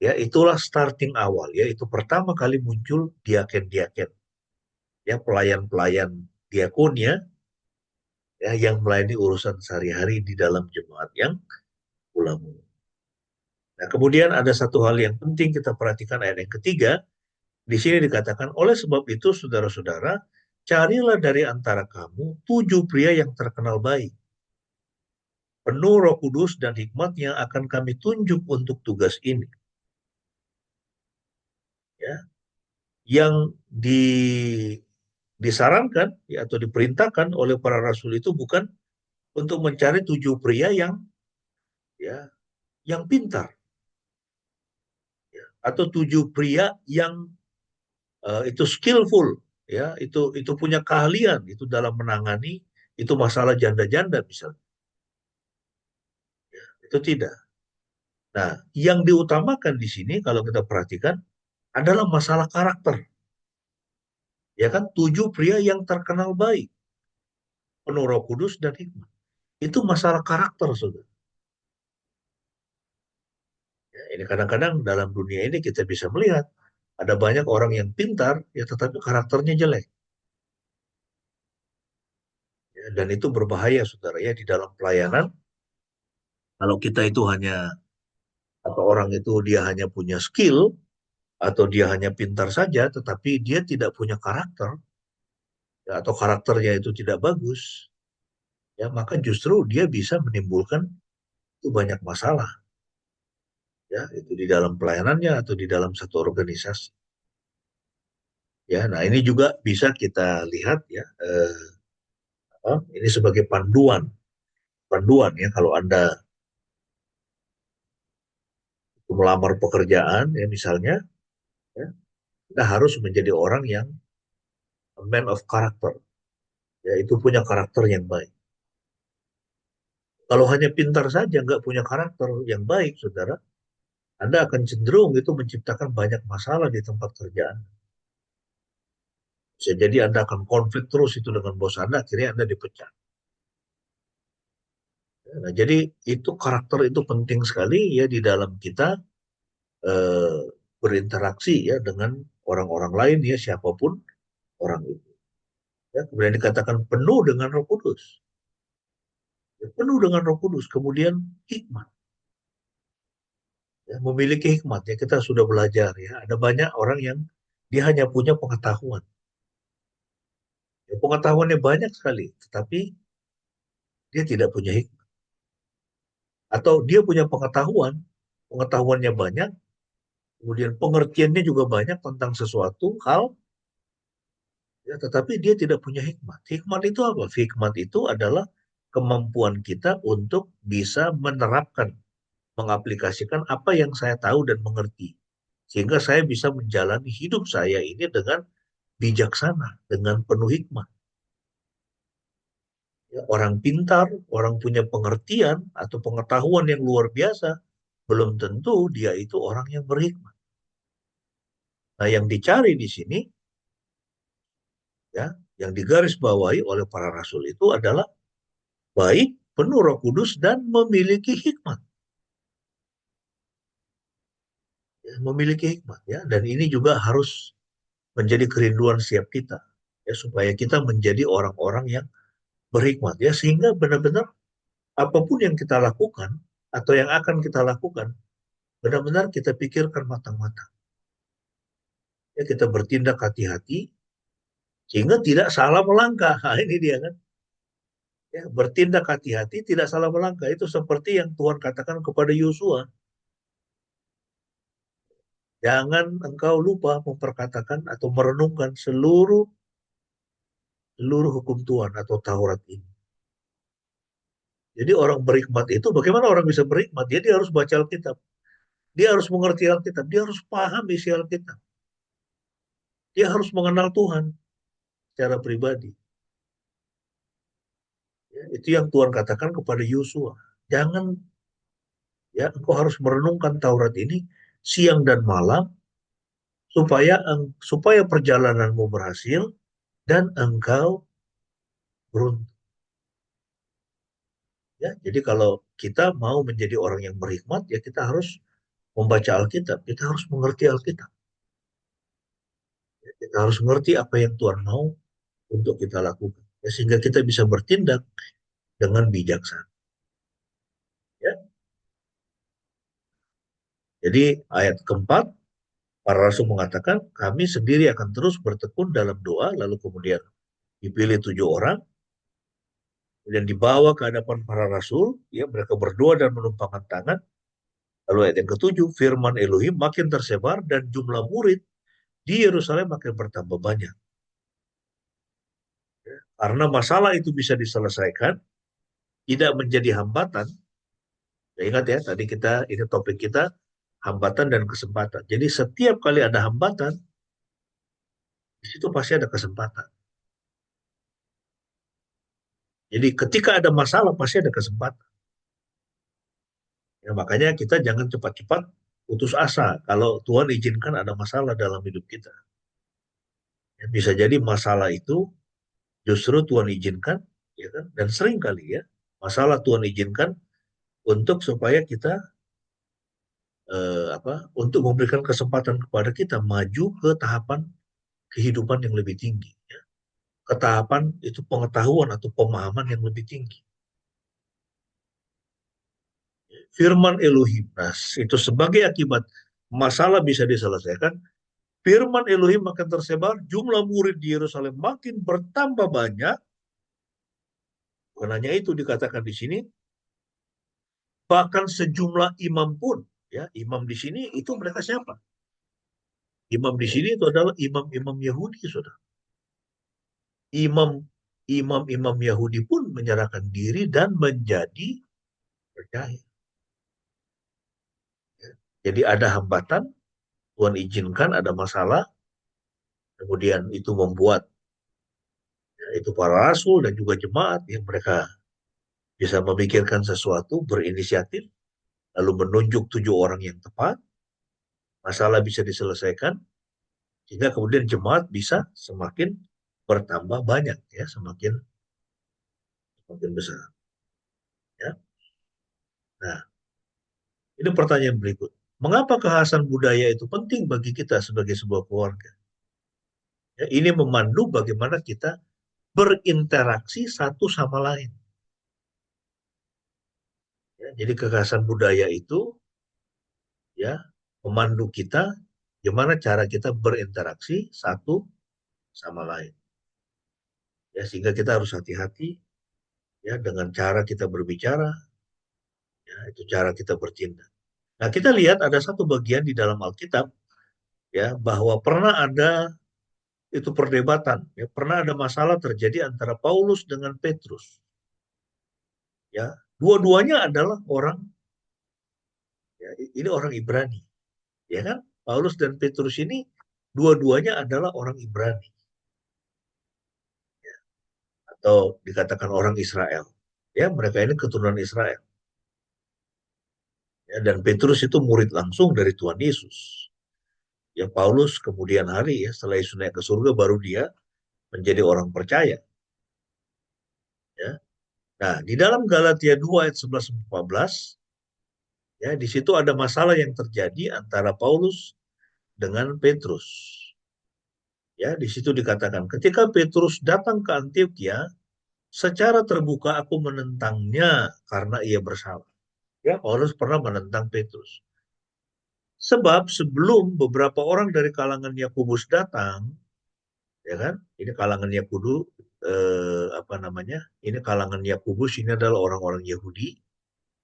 ya itulah starting awal ya itu pertama kali muncul diaken-diaken ya pelayan-pelayan diakonnya ya yang melayani urusan sehari-hari di dalam jemaat yang ulama. Nah, kemudian ada satu hal yang penting kita perhatikan ayat yang ketiga. Di sini dikatakan, oleh sebab itu saudara-saudara, carilah dari antara kamu 7 pria yang terkenal baik, penuh Roh Kudus dan hikmatnya akan kami tunjuk untuk tugas ini. Ya, yang disarankan ya, atau diperintahkan oleh para rasul itu bukan untuk mencari 7 pria yang ya yang pintar ya, atau 7 pria yang itu skillful ya itu punya keahlian itu dalam menangani itu masalah janda-janda misalnya itu tidak. Nah, yang diutamakan di sini kalau kita perhatikan adalah masalah karakter. Ya kan, 7 pria yang terkenal baik, penuh Roh Kudus dan hikmat. Itu masalah karakter, saudara. Ya, ini kadang-kadang dalam dunia ini kita bisa melihat ada banyak orang yang pintar, ya tetapi karakternya jelek. Ya, dan itu berbahaya, saudara. Ya, di dalam pelayanan, kalau kita itu hanya atau orang itu dia hanya punya skill atau dia hanya pintar saja, tetapi dia tidak punya karakter, ya, atau karakternya itu tidak bagus, ya maka justru dia bisa menimbulkan itu banyak masalah, ya itu di dalam pelayanannya atau di dalam satu organisasi. Ya, nah ini juga bisa kita lihat ya, ini sebagai panduan, panduan ya kalau Anda melamar pekerjaan ya misalnya, ya, Anda harus menjadi orang yang a man of character, ya itu punya karakter yang baik. Kalau hanya pintar saja nggak punya karakter yang baik, saudara, Anda akan cenderung itu menciptakan banyak masalah di tempat kerjaan. Bisa jadi Anda akan konflik terus itu dengan bos Anda, akhirnya Anda dipecat. Nah, jadi itu karakter itu penting sekali ya di dalam kita eh, berinteraksi ya dengan orang-orang lain ya siapapun orang itu. Ya, kemudian dikatakan penuh dengan Roh Kudus. Ya, penuh dengan Roh Kudus. Kemudian hikmat. Ya, memiliki hikmat ya kita sudah belajar ya. Ada banyak orang yang dia hanya punya pengetahuan. Ya, pengetahuannya banyak sekali, tetapi dia tidak punya hikmat. Atau dia punya pengetahuan, pengetahuannya banyak, kemudian pengertiannya juga banyak tentang sesuatu hal, Ya, tetapi dia tidak punya hikmat. Hikmat itu apa? Hikmat itu adalah kemampuan kita untuk bisa menerapkan, mengaplikasikan apa yang saya tahu dan mengerti. Sehingga saya bisa menjalani hidup saya ini dengan bijaksana, dengan penuh hikmat. Ya, orang pintar, orang punya pengertian atau pengetahuan yang luar biasa, belum tentu dia itu orang yang berhikmat. Nah, yang dicari di sini, ya, yang digarisbawahi oleh para rasul itu adalah baik, penuh Roh Kudus dan memiliki hikmat, ya, memiliki hikmat, ya. Dan ini juga harus menjadi kerinduan setiap kita, ya, supaya kita menjadi orang-orang yang berhikmat, ya, sehingga benar-benar apapun yang kita lakukan atau yang akan kita lakukan benar-benar kita pikirkan matang-matang, ya, kita bertindak hati-hati sehingga tidak salah melangkah. Nah, ini dia kan, ya, bertindak hati-hati tidak salah melangkah itu seperti yang Tuhan katakan kepada Yosua, jangan engkau lupa memperkatakan atau merenungkan seluruh seluruh hukum Tuhan atau Taurat ini. Jadi orang berhikmat itu, bagaimana orang bisa berhikmat? Dia harus baca Alkitab, dia harus mengerti Alkitab, dia harus paham isi Alkitab, dia harus mengenal Tuhan secara pribadi. Ya, itu yang Tuhan katakan kepada Yosua. Jangan, ya, engkau harus merenungkan Taurat ini siang dan malam supaya perjalananmu berhasil dan engkau beruntung. Ya, jadi kalau kita mau menjadi orang yang berhikmat, ya kita harus membaca Alkitab, kita harus mengerti Alkitab, ya, kita harus mengerti apa yang Tuhan mau untuk kita lakukan, ya, sehingga kita bisa bertindak dengan bijaksana. Ya. Jadi ayat keempat, para rasul mengatakan, kami sendiri akan terus bertekun dalam doa, lalu kemudian dipilih 7 orang, kemudian dibawa ke hadapan para rasul, ya, mereka berdoa dan menumpangkan tangan. Lalu ayat yang ketujuh, firman Elohim makin tersebar dan jumlah murid di Yerusalem makin bertambah banyak. Ya, karena masalah itu bisa diselesaikan, tidak menjadi hambatan. Ya, ingat ya, tadi ini topik kita, hambatan dan kesempatan. Jadi setiap kali ada hambatan, di situ pasti ada kesempatan. Jadi ketika ada masalah, pasti ada kesempatan. Ya, makanya kita jangan cepat-cepat putus asa kalau Tuhan izinkan ada masalah dalam hidup kita. Ya, bisa jadi masalah itu justru Tuhan izinkan, ya kan? Dan sering kali, ya, masalah Tuhan izinkan untuk supaya kita untuk memberikan kesempatan kepada kita maju ke tahapan kehidupan yang lebih tinggi, ya. Ke tahapan itu pengetahuan atau pemahaman yang lebih tinggi. Firman Elohim, nah, itu sebagai akibat masalah bisa diselesaikan, firman Elohim makin tersebar, jumlah murid di Yerusalem makin bertambah banyak. Bukan hanya itu dikatakan di sini, bahkan sejumlah imam pun, ya, imam di sini itu mereka siapa? Imam di sini itu adalah imam-imam Yahudi, saudara. Imam-imam Yahudi pun menyerahkan diri dan menjadi percaya. Ya. Jadi ada hambatan, Tuhan izinkan ada masalah, kemudian itu membuat, ya, itu para rasul dan juga jemaat yang mereka bisa memikirkan sesuatu, berinisiatif, lalu menunjuk 7 orang yang tepat, masalah bisa diselesaikan, sehingga kemudian jemaat bisa semakin bertambah banyak, ya, semakin semakin besar. Ya. Nah, ini pertanyaan berikut. Mengapa kekhasan budaya itu penting bagi kita sebagai sebuah keluarga? Ya, ini memandu bagaimana kita berinteraksi satu sama lain. Ya, jadi kekhasan budaya itu, ya, memandu kita gimana cara kita berinteraksi satu sama lain. Ya, sehingga kita harus hati-hati, ya, dengan cara kita berbicara, ya, itu cara kita bertindak. Nah, kita lihat ada satu bagian di dalam Alkitab, ya, bahwa pernah ada itu perdebatan. Ya, pernah ada masalah terjadi antara Paulus dengan Petrus. Ya, dua-duanya adalah orang, ya, ini orang Ibrani, ya kan? Paulus dan Petrus ini dua-duanya adalah orang Ibrani atau dikatakan orang Israel. Ya, mereka ini keturunan Israel. Ya, dan Petrus itu murid langsung dari Tuhan Yesus. Ya, Paulus kemudian hari ya setelah Yesus naik ke surga baru dia menjadi orang percaya. Ya. Nah, di dalam Galatia 2 ayat 11-14, ya di situ ada masalah yang terjadi antara Paulus dengan Petrus. Ya, di situ dikatakan ketika Petrus datang ke Antioquia, secara terbuka aku menentangnya karena ia bersalah. Ya, Paulus pernah menentang Petrus. Sebab sebelum beberapa orang dari kalangan Yakobus datang, ya kan? Ini kalangan Yakobus, apa namanya? Ini kalangan Yakobus ini adalah orang-orang Yahudi,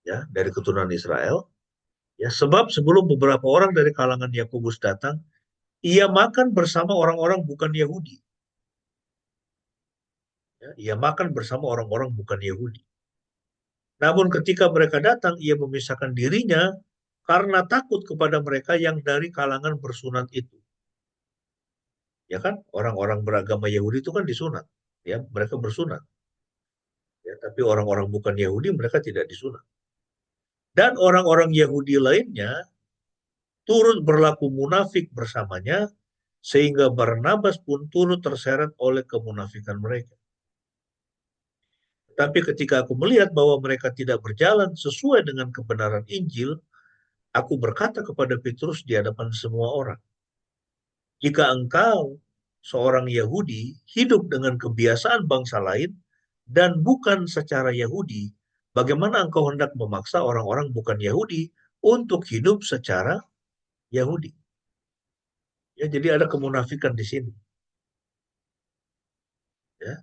ya, dari keturunan Israel. Ya, sebab sebelum beberapa orang dari kalangan Yakobus datang, ia makan bersama orang-orang bukan Yahudi. Ya, ia makan bersama orang-orang bukan Yahudi. Namun ketika mereka datang, ia memisahkan dirinya karena takut kepada mereka yang dari kalangan bersunat itu. Ya kan, orang-orang beragama Yahudi itu kan disunat. Ya, mereka bersunat. Ya, tapi orang-orang bukan Yahudi mereka tidak disunat. Dan orang-orang Yahudi lainnya turut berlaku munafik bersamanya, sehingga Barnabas pun turut terseret oleh kemunafikan mereka. Tapi ketika aku melihat bahwa mereka tidak berjalan sesuai dengan kebenaran Injil, aku berkata kepada Petrus di hadapan semua orang, jika engkau, seorang Yahudi, hidup dengan kebiasaan bangsa lain dan bukan secara Yahudi, bagaimana engkau hendak memaksa orang-orang bukan Yahudi untuk hidup secara Yahudi? Ya, jadi ada kemunafikan di sini, ya,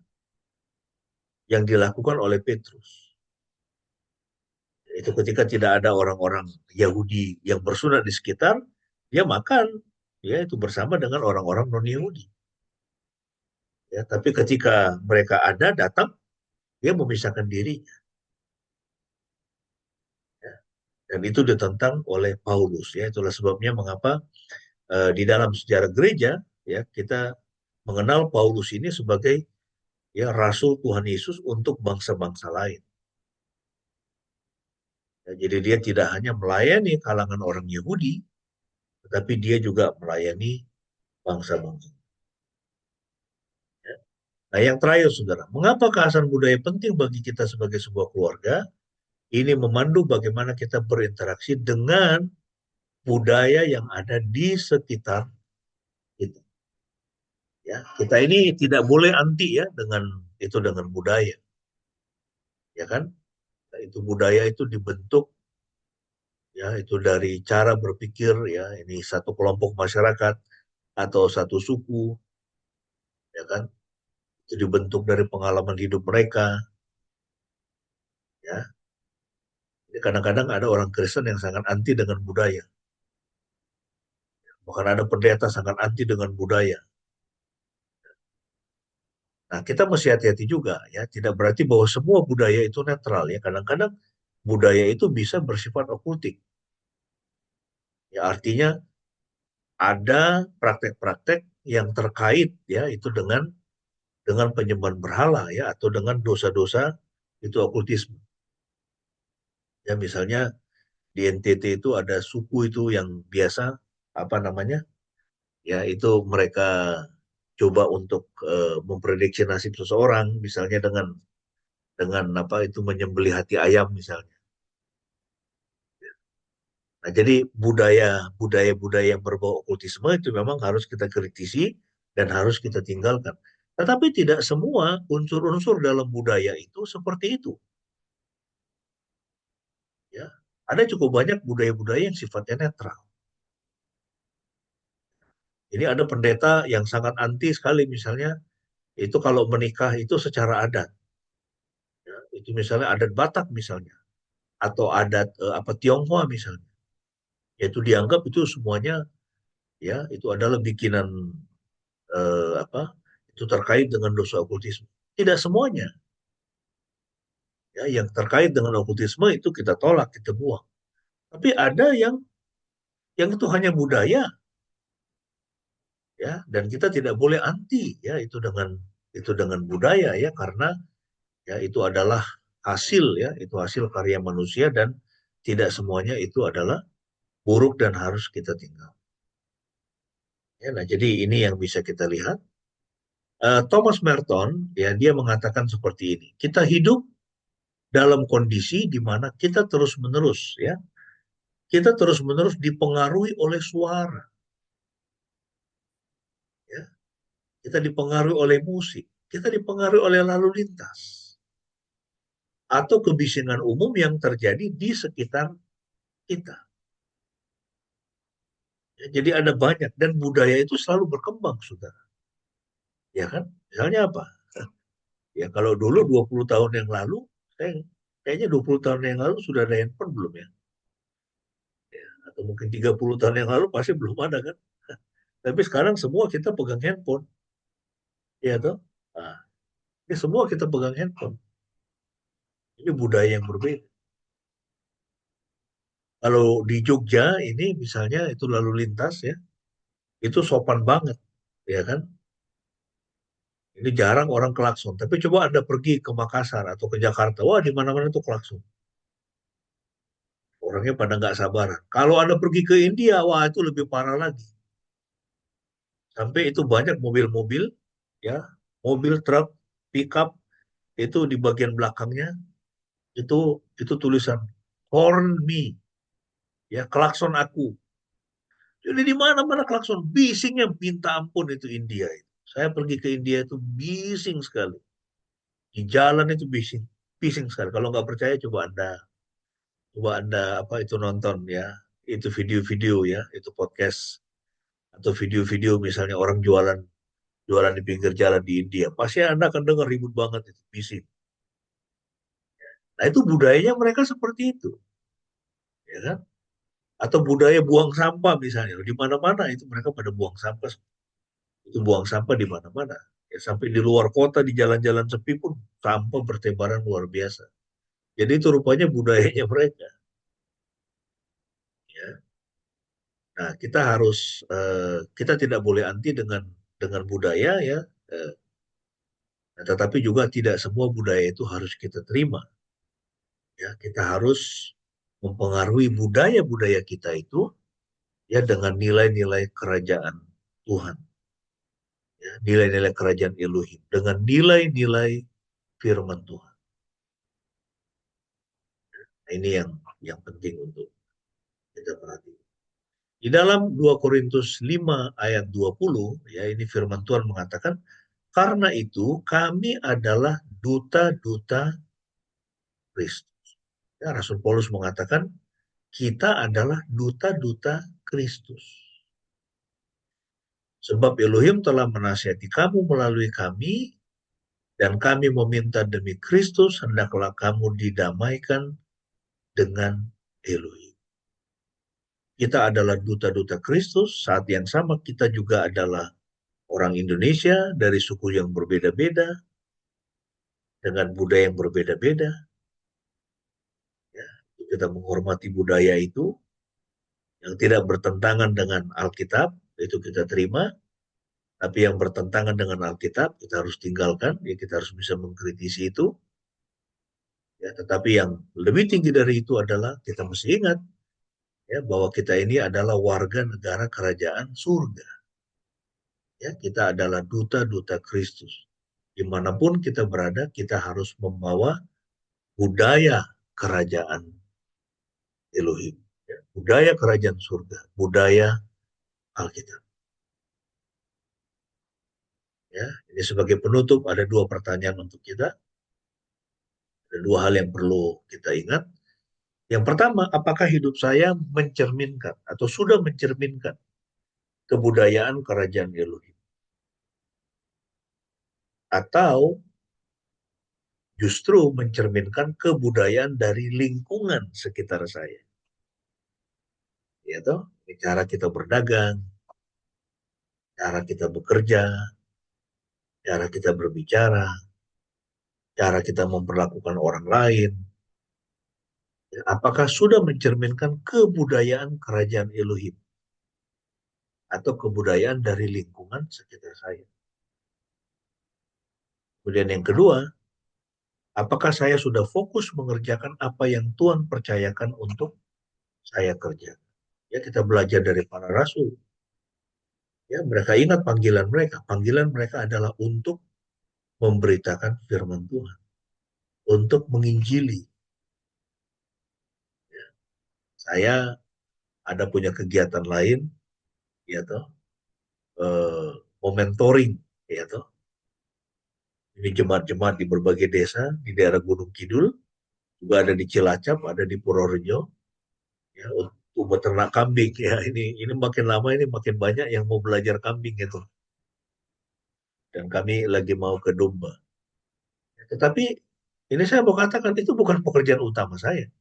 yang dilakukan oleh Petrus. Itu ketika tidak ada orang-orang Yahudi yang bersunat di sekitar, dia makan, ya itu bersama dengan orang-orang non-Yahudi. Ya, tapi ketika mereka ada datang, dia memisahkan diri. Ya. Dan itu ditentang oleh Paulus. Ya, itulah sebabnya mengapa di dalam sejarah gereja ya kita mengenal Paulus ini sebagai ya rasul Tuhan Yesus untuk bangsa-bangsa lain. Ya, jadi dia tidak hanya melayani kalangan orang Yahudi, tetapi dia juga melayani bangsa-bangsa. Ya. Nah, yang terakhir, saudara, mengapa keasahan budaya penting bagi kita sebagai sebuah keluarga? Ini memandu bagaimana kita berinteraksi dengan budaya yang ada di sekitar kita. Ya, kita ini tidak boleh anti ya dengan budaya, ya kan? Nah, itu budaya itu dibentuk ya itu dari cara berpikir ya ini satu kelompok masyarakat atau satu suku, ya kan? Itu dibentuk dari pengalaman hidup mereka, ya. Kadang-kadang ada orang Kristen yang sangat anti dengan budaya. Bahkan ada pendeta sangat anti dengan budaya. Nah, kita mesti hati-hati juga ya. Tidak berarti bahwa semua budaya itu netral ya. Kadang-kadang budaya itu bisa bersifat okultik. Ya, artinya ada praktek-praktek yang terkait ya itu dengan penyembahan berhala ya atau dengan dosa-dosa itu okultisme. Ya, misalnya di NTT itu ada suku itu yang biasa apa namanya? Ya, itu mereka coba untuk memprediksi nasib seseorang misalnya dengan apa itu menyembelih hati ayam misalnya. Nah, jadi budaya-budaya yang berbau okultisme itu memang harus kita kritisi dan harus kita tinggalkan. Tetapi tidak semua unsur-unsur dalam budaya itu seperti itu. Ya, ada cukup banyak budaya-budaya yang sifatnya netral. Ini ada pendeta yang sangat anti sekali misalnya itu kalau menikah itu secara adat. Ya, itu misalnya adat Batak misalnya atau adat apa Tionghoa misalnya. Yaitu dianggap itu semuanya ya itu adalah bikinan itu terkait dengan dosa okultisme. Tidak semuanya. Ya, yang terkait dengan okultisme itu kita tolak, kita buang. Tapi ada yang itu hanya budaya, ya, dan kita tidak boleh anti, ya, itu dengan budaya, ya, karena ya itu adalah hasil, ya, itu hasil karya manusia dan tidak semuanya itu adalah buruk dan harus kita tinggal. Ya, nah, jadi ini yang bisa kita lihat. Thomas Merton, ya, dia mengatakan seperti ini. Kita hidup dalam kondisi di mana kita terus-menerus, ya, kita terus-menerus dipengaruhi oleh suara, ya. Kita dipengaruhi oleh musik, kita dipengaruhi oleh lalu lintas atau kebisingan umum yang terjadi di sekitar kita. Ya, jadi ada banyak dan budaya itu selalu berkembang, saudara. Ya kan? Misalnya apa? Ya kalau dulu 20 tahun yang lalu, kayaknya 20 tahun yang lalu sudah ada handphone belum ya? Atau mungkin 30 tahun yang lalu pasti belum ada kan? Tapi sekarang semua kita pegang handphone, ya toh? Nah, ini semua kita pegang handphone. Ini budaya yang berbeda. Kalau di Jogja ini misalnya itu lalu lintas, ya, itu sopan banget, ya kan? Ini jarang orang klakson. Tapi coba Anda pergi ke Makassar atau ke Jakarta, wah di mana-mana itu klakson. Orangnya pada nggak sabaran. Kalau Anda pergi ke India, wah itu lebih parah lagi. Sampai itu banyak mobil-mobil, ya, mobil truk, pickup itu di bagian belakangnya itu tulisan horn me, ya, klakson aku. Jadi di mana-mana klakson, bisingnya minta ampun itu India itu. Saya pergi ke India itu bising sekali. Di jalan itu bising, bising sekali. Kalau nggak percaya coba anda apa itu nonton, ya, itu video-video, ya, itu podcast atau video-video misalnya orang jualan jualan di pinggir jalan di India. Pasti Anda akan dengar ribut banget itu bising. Nah itu budayanya mereka seperti itu, ya kan? Atau budaya buang sampah misalnya di mana-mana itu mereka pada buang sampah, itu buang sampah di mana-mana. Ya, sampai di luar kota di jalan-jalan sepi pun sampah bertebaran luar biasa. Jadi itu rupanya budayanya mereka. Ya. Nah kita tidak boleh anti dengan budaya, ya, eh, tetapi juga tidak semua budaya itu harus kita terima. Ya, kita harus mempengaruhi budaya-budaya kita itu, ya, dengan nilai-nilai kerajaan Tuhan, ya, nilai-nilai kerajaan Elohim, dengan nilai-nilai firman Tuhan. Nah, ini yang penting untuk kita perhatikan. Di dalam 2 Korintus 5 ayat 20, ya, ini firman Tuhan mengatakan, karena itu kami adalah duta-duta Kristus. Ya, Rasul Paulus mengatakan, kita adalah duta-duta Kristus. Sebab Elohim telah menasihati kamu melalui kami, dan kami meminta demi Kristus, hendaklah kamu didamaikan dengan Elohim. Kita adalah duta-duta Kristus, saat yang sama kita juga adalah orang Indonesia dari suku yang berbeda-beda, dengan budaya yang berbeda-beda. Ya, kita menghormati budaya itu, yang tidak bertentangan dengan Alkitab, itu kita terima, tapi yang bertentangan dengan Alkitab kita harus tinggalkan, ya, kita harus bisa mengkritisi itu. Ya, tetapi yang lebih tinggi dari itu adalah kita mesti ingat, ya, bahwa kita ini adalah warga negara kerajaan surga. Ya, kita adalah duta-duta Kristus. Dimanapun kita berada, kita harus membawa budaya kerajaan Elohim, ya, budaya kerajaan surga, budaya Alkitab. Ya, ini sebagai penutup ada 2 pertanyaan untuk kita. Ada 2 hal yang perlu kita ingat. Yang pertama, apakah hidup saya mencerminkan atau sudah mencerminkan kebudayaan kerajaan Elohim? Atau justru mencerminkan kebudayaan dari lingkungan sekitar saya? Ya toh, cara kita berdagang, cara kita bekerja, cara kita berbicara, cara kita memperlakukan orang lain, ya, apakah sudah mencerminkan kebudayaan kerajaan Elohim atau kebudayaan dari lingkungan sekitar saya. Kemudian yang kedua, apakah saya sudah fokus mengerjakan apa yang Tuhan percayakan untuk saya kerja? Ya, kita belajar dari para rasul. Ya, mereka ingat panggilan mereka. Panggilan mereka adalah untuk memberitakan firman Tuhan, untuk menginjili. Saya ada punya kegiatan lain, ya toh, mementoring, ya toh. Ini jemaat-jemaat di berbagai desa di daerah Gunung Kidul, juga ada di Cilacap, ada di Purworejo, ya, untuk beternak kambing. Ya, ini makin lama ini makin banyak yang mau belajar kambing itu. Dan kami lagi mau ke domba. Tetapi ini saya mau katakan itu bukan pekerjaan utama saya.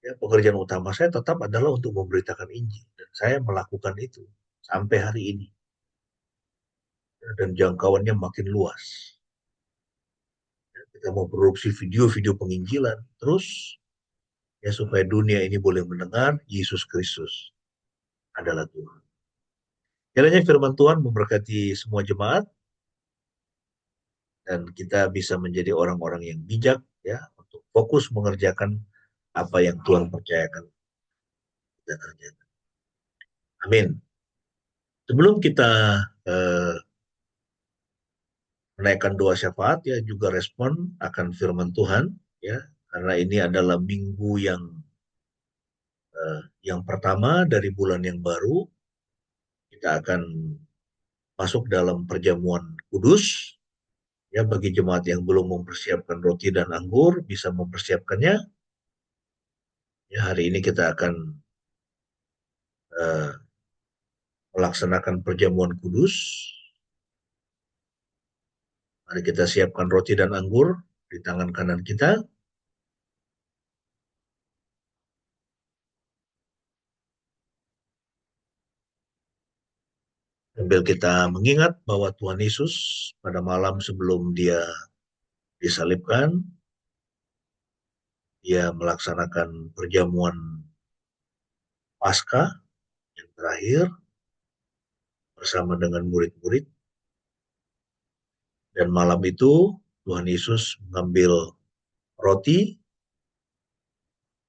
Ya, pekerjaan utama saya tetap adalah untuk memberitakan Injil. Dan saya melakukan itu sampai hari ini. Ya, dan jangkauannya makin luas. Ya, kita mau produksi video-video penginjilan. Terus, ya supaya dunia ini boleh mendengar Yesus Kristus adalah Tuhan. Kiranya firman Tuhan memberkati semua jemaat. Dan kita bisa menjadi orang-orang yang bijak, ya, untuk fokus mengerjakan apa yang Tuhan percayakan kita kerjakan. Amin. Sebelum kita eh, menaikkan doa syafaat, ya, juga respon akan firman Tuhan, ya, karena ini adalah minggu yang pertama dari bulan yang baru. Kita akan masuk dalam perjamuan kudus, ya, bagi jemaat yang belum mempersiapkan roti dan anggur bisa mempersiapkannya. Ya, hari ini kita akan eh, melaksanakan perjamuan kudus. Mari kita siapkan roti dan anggur di tangan kanan kita. Sambil kita mengingat bahwa Tuhan Yesus pada malam sebelum dia disalibkan, dia melaksanakan perjamuan Paskah yang terakhir bersama dengan murid-murid. Dan malam itu Tuhan Yesus mengambil roti,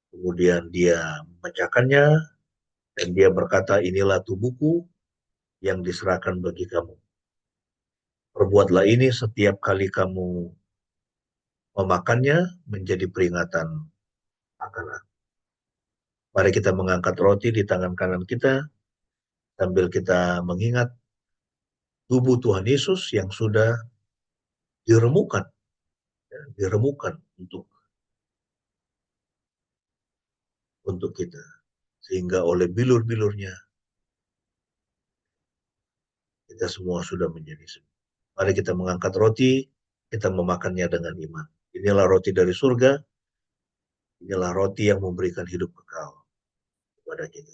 kemudian dia memecahkannya, dan dia berkata, inilah tubuhku yang diserahkan bagi kamu. Perbuatlah ini setiap kali kamu memakannya menjadi peringatan akan aku. Mari kita mengangkat roti di tangan kanan kita sambil kita mengingat tubuh Tuhan Yesus yang sudah diremukan, ya, diremukan untuk kita, sehingga oleh bilur-bilurnya kita semua sudah menjadi sembuh. Mari kita mengangkat roti, kita memakannya dengan iman. Inilah roti dari surga, inilah roti yang memberikan hidup kekal kepada kita.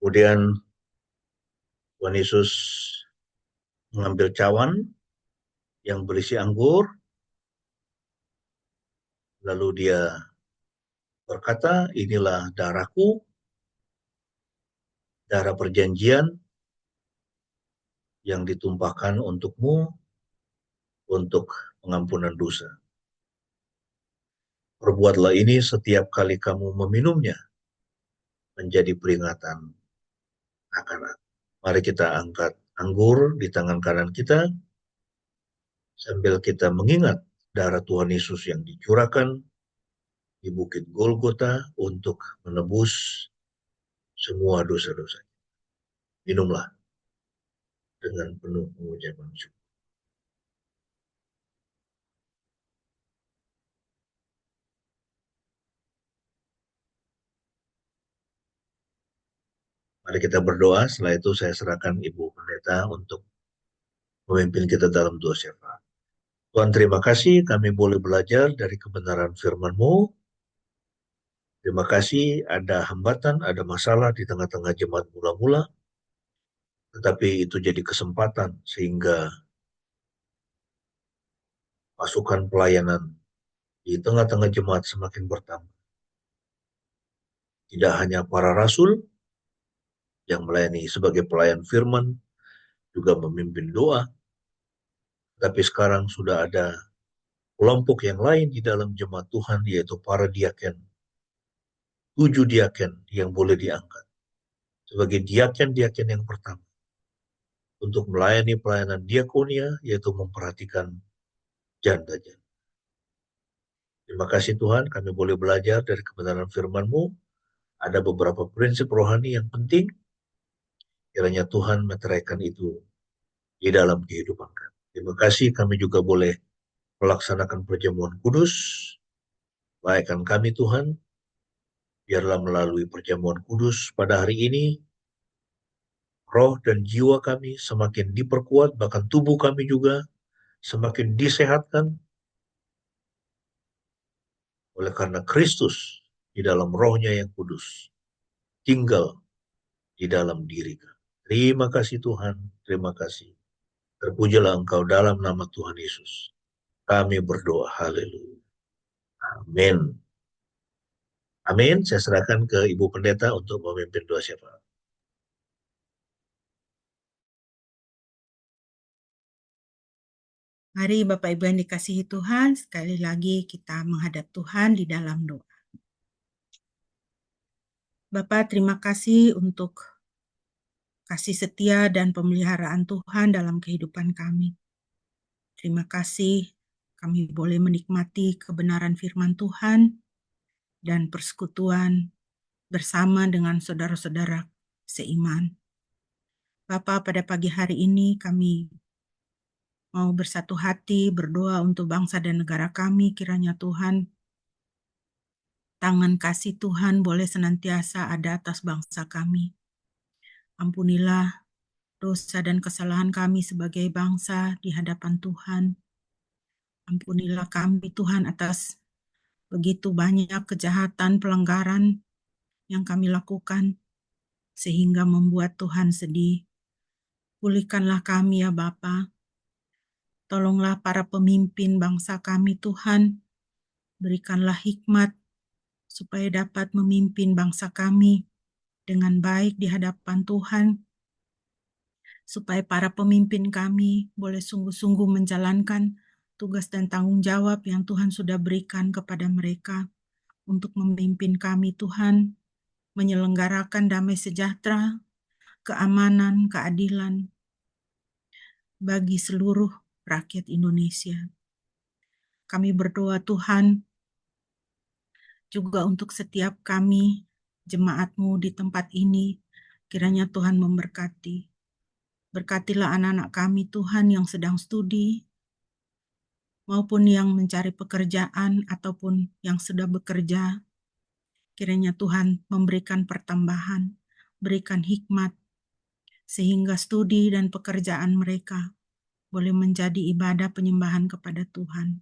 Kemudian Tuhan Yesus mengambil cawan yang berisi anggur, lalu dia berkata, inilah darahku, darah perjanjian yang ditumpahkan untukmu untuk pengampunan dosa. Perbuatlah ini setiap kali kamu meminumnya menjadi peringatan akan aku. Mari kita angkat anggur di tangan kanan kita sambil kita mengingat darah Tuhan Yesus yang dicurahkan di Bukit Golgota untuk menebus semua dosa-dosa. Minumlah dengan penuh pengucapan syukur. Mari kita berdoa, setelah itu saya serahkan Ibu Pendeta untuk memimpin kita dalam doa syafaat. Tuhan, terima kasih kami boleh belajar dari kebenaran firman-Mu. Terima kasih ada hambatan, ada masalah di tengah-tengah jemaat mula-mula, tetapi itu jadi kesempatan sehingga pasukan pelayanan di tengah-tengah jemaat semakin bertambah. Tidak hanya para rasul yang melayani sebagai pelayan firman, juga memimpin doa, tapi sekarang sudah ada kelompok yang lain di dalam jemaat Tuhan, yaitu para diaken. 7 diaken yang boleh diangkat sebagai diaken-diaken yang pertama untuk melayani pelayanan diakonia, yaitu memperhatikan janda-janda. Terima kasih Tuhan, kami boleh belajar dari kebenaran firman-Mu. Ada beberapa prinsip rohani yang penting, kiranya Tuhan meteraikan itu di dalam kehidupan kami. Terima kasih, kami juga boleh melaksanakan perjamuan kudus. Layakkan kami Tuhan, biarlah melalui perjamuan kudus pada hari ini, roh dan jiwa kami semakin diperkuat, bahkan tubuh kami juga semakin disehatkan oleh karena Kristus di dalam rohnya yang kudus tinggal di dalam diri kami. Terima kasih Tuhan, terima kasih. Terpujilah Engkau dalam nama Tuhan Yesus. Kami berdoa, haleluya. Amin. Amin. Saya serahkan ke Ibu Pendeta untuk memimpin doa syafaat. Mari Bapak Ibu yang dikasihi Tuhan, sekali lagi kita menghadap Tuhan di dalam doa. Bapak, terima kasih untuk kasih setia dan pemeliharaan Tuhan dalam kehidupan kami. Terima kasih kami boleh menikmati kebenaran firman Tuhan dan persekutuan bersama dengan saudara-saudara seiman. Bapak, pada pagi hari ini kami mau bersatu hati berdoa untuk bangsa dan negara kami, kiranya Tuhan, tangan kasih Tuhan boleh senantiasa ada atas bangsa kami. Ampunilah dosa dan kesalahan kami sebagai bangsa di hadapan Tuhan. Ampunilah kami Tuhan atas begitu banyak kejahatan, pelanggaran yang kami lakukan sehingga membuat Tuhan sedih. Pulihkanlah kami ya Bapa. Tolonglah para pemimpin bangsa kami Tuhan. Berikanlah hikmat supaya dapat memimpin bangsa kami dengan baik di hadapan Tuhan. Supaya para pemimpin kami boleh sungguh-sungguh menjalankan tugas dan tanggung jawab yang Tuhan sudah berikan kepada mereka untuk memimpin kami Tuhan, menyelenggarakan damai sejahtera, keamanan, keadilan bagi seluruh rakyat Indonesia. Kami berdoa Tuhan juga untuk setiap kami, jemaat-Mu di tempat ini, kiranya Tuhan memberkati. Berkatilah anak-anak kami Tuhan yang sedang studi, maupun yang mencari pekerjaan ataupun yang sudah bekerja. Kiranya Tuhan memberikan pertambahan, berikan hikmat, sehingga studi dan pekerjaan mereka boleh menjadi ibadah penyembahan kepada Tuhan.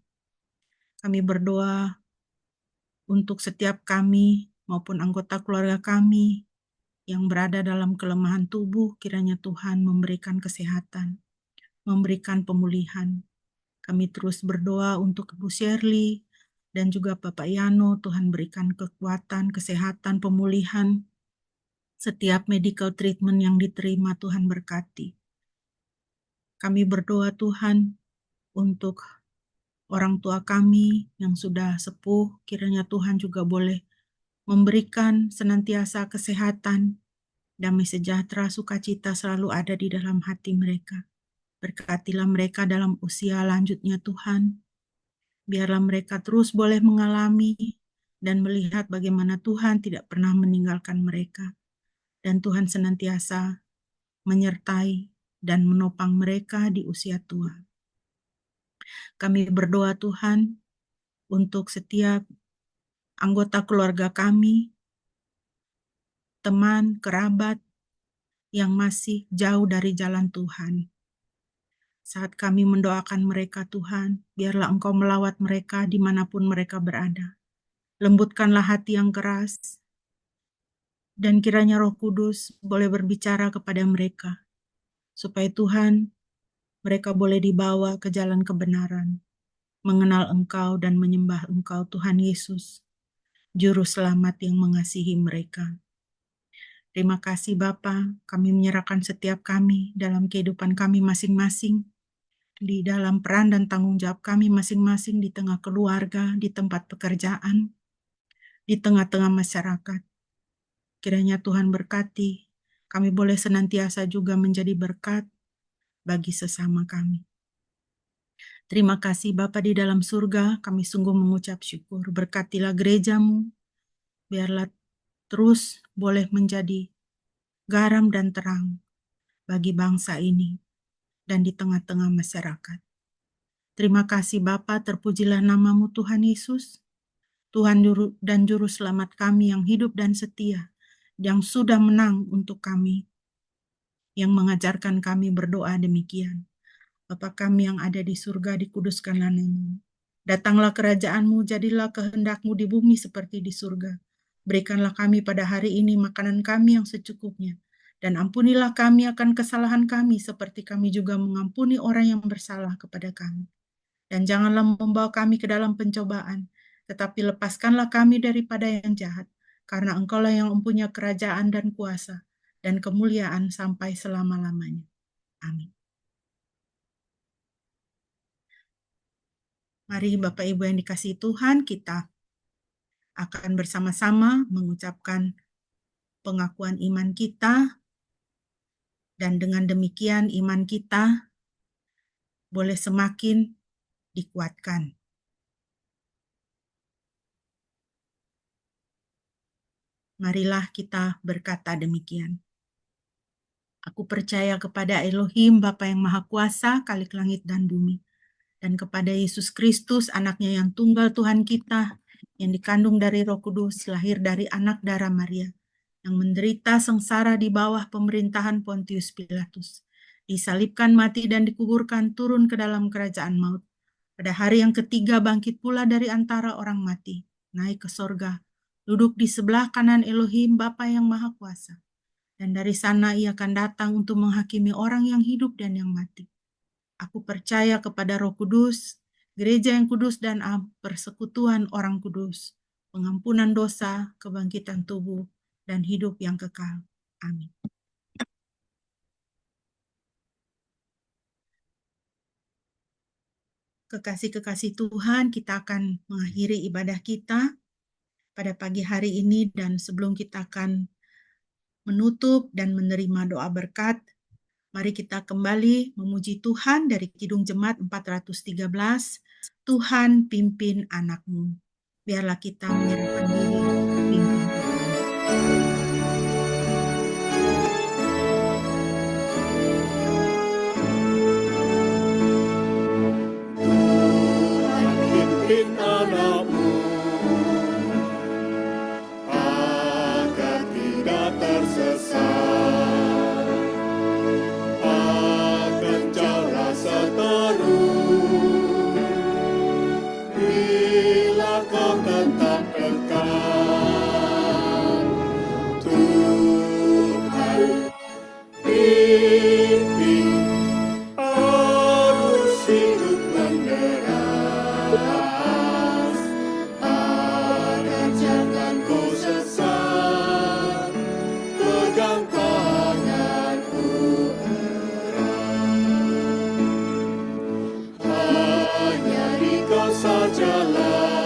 Kami berdoa untuk setiap kami maupun anggota keluarga kami yang berada dalam kelemahan tubuh, kiranya Tuhan memberikan kesehatan, memberikan pemulihan. Kami terus berdoa untuk Ibu Shirley dan juga Bapak Yano, Tuhan berikan kekuatan, kesehatan, pemulihan. Setiap medical treatment yang diterima, Tuhan berkati. Kami berdoa Tuhan untuk orang tua kami yang sudah sepuh, kiranya Tuhan juga boleh memberikan senantiasa kesehatan, damai sejahtera, sukacita selalu ada di dalam hati mereka. Berkatilah mereka dalam usia lanjutnya Tuhan. Biarlah mereka terus boleh mengalami dan melihat bagaimana Tuhan tidak pernah meninggalkan mereka. Dan Tuhan senantiasa menyertai dan menopang mereka di usia tua. Kami berdoa Tuhan untuk setiap anggota keluarga kami, teman, kerabat, yang masih jauh dari jalan Tuhan. Saat kami mendoakan mereka, Tuhan, biarlah Engkau melawat mereka dimanapun mereka berada. Lembutkanlah hati yang keras, dan kiranya Roh Kudus boleh berbicara kepada mereka, supaya Tuhan, mereka boleh dibawa ke jalan kebenaran, mengenal Engkau dan menyembah Engkau, Tuhan Yesus, Juru Selamat yang mengasihi mereka. Terima kasih Bapa, kami menyerahkan setiap kami dalam kehidupan kami masing-masing, di dalam peran dan tanggung jawab kami masing-masing di tengah keluarga, di tempat pekerjaan, di tengah-tengah masyarakat. Kiranya Tuhan berkati, kami boleh senantiasa juga menjadi berkat bagi sesama kami. Terima kasih Bapa di dalam surga, kami sungguh mengucap syukur. Berkatilah gerejamu, biarlah terus boleh menjadi garam dan terang bagi bangsa ini dan di tengah-tengah masyarakat. Terima kasih Bapa, terpujilah namamu Tuhan Yesus, Tuhan dan Juru Selamat kami yang hidup dan setia, yang sudah menang untuk kami, yang mengajarkan kami berdoa demikian. Bapa kami yang ada di surga, dikuduskanlah namamu. Datanglah kerajaanmu, jadilah kehendakmu di bumi seperti di surga. Berikanlah kami pada hari ini makanan kami yang secukupnya. Dan ampunilah kami akan kesalahan kami, seperti kami juga mengampuni orang yang bersalah kepada kami. Dan janganlah membawa kami ke dalam pencobaan, tetapi lepaskanlah kami daripada yang jahat. Karena Engkaulah yang mempunyai kerajaan dan kuasa, dan kemuliaan sampai selama-lamanya. Amin. Mari Bapak Ibu yang dikasihi Tuhan, kita akan bersama-sama mengucapkan pengakuan iman kita, dan dengan demikian iman kita boleh semakin dikuatkan. Marilah kita berkata demikian. Aku percaya kepada Elohim, Bapa yang Maha Kuasa, Khalik langit dan bumi, dan kepada Yesus Kristus, anaknya yang tunggal Tuhan kita, yang dikandung dari Roh Kudus, lahir dari anak darah Maria, yang menderita sengsara di bawah pemerintahan Pontius Pilatus, disalibkan, mati, dan dikuburkan, turun ke dalam kerajaan maut. Pada hari yang ketiga bangkit pula dari antara orang mati, naik ke sorga, duduk di sebelah kanan Elohim, Bapa yang Maha Kuasa. Dan dari sana ia akan datang untuk menghakimi orang yang hidup dan yang mati. Aku percaya kepada Roh Kudus, gereja yang kudus dan persekutuan orang kudus, pengampunan dosa, kebangkitan tubuh, dan hidup yang kekal. Amin. Kekasih-kekasih Tuhan, kita akan mengakhiri ibadah kita pada pagi hari ini, dan sebelum kita akan menutup dan menerima doa berkat, mari kita kembali memuji Tuhan dari Kidung Jemaat 413, Tuhan pimpin anakmu. Biarlah kita menyerahkan diri pimpin Tuhan. Tuhan pimpin anakmu agar tidak tersesat, akan jauh rasa teruk bila kau tetap dekat. Tuhan pimpin arus hidup menderas, agar jangan kau sesat, pegang tanganku erat. Hanya Engkau sajalah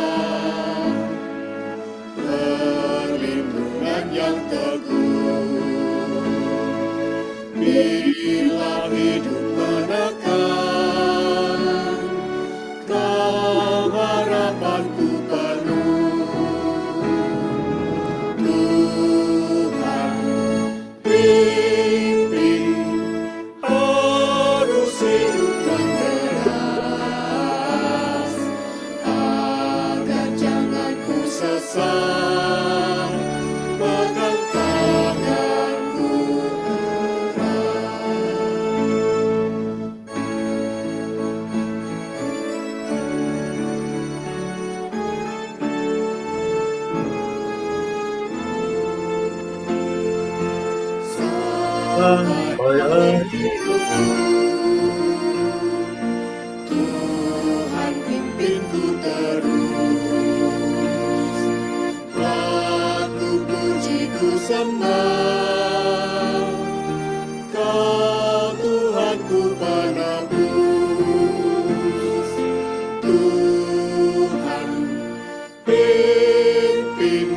perlindungan yang teguh bila hidup menekan. Kau harapanku penuh. Tuhan pimpin arus hidup menderas, agar jangan ku sesat, pegang tanganku erat. sampai akhir. Tuhan pimpinku terus, lagu pujiku sembah, Kau Tuhanku penebus. Tuhan pimpin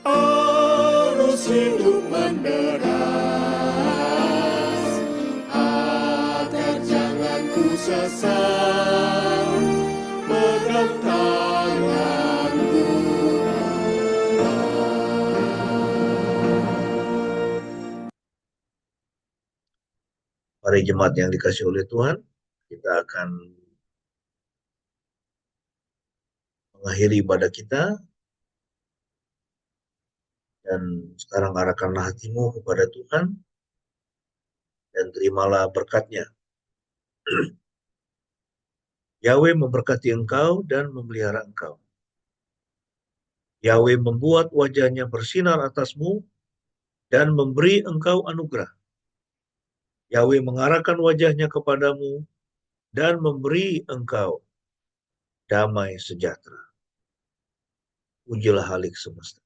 arus hidup menderas, agar jangan ku sesat, pegang tanganku Para jemaat yang dikasihi oleh Tuhan, kita akan mengakhiri ibadah kita. Dan sekarang arahkanlah hatimu kepada Tuhan dan terimalah berkat-Nya. Yahweh memberkati engkau dan memelihara engkau. Yahweh membuat wajah-Nya bersinar atasmu dan memberi engkau anugerah. Yahweh mengarahkan wajah-Nya kepadamu dan memberi engkau damai sejahtera. Pujilah Halik semesta.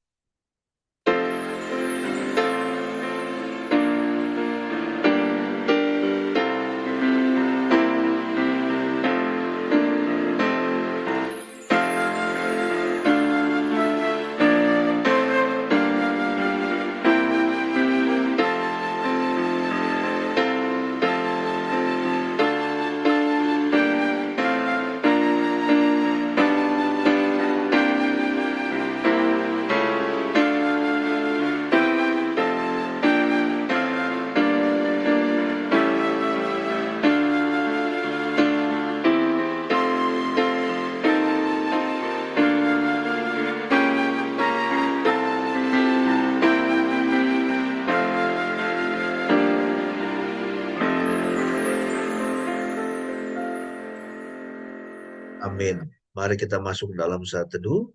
Amin. Mari kita masuk dalam saat teduh.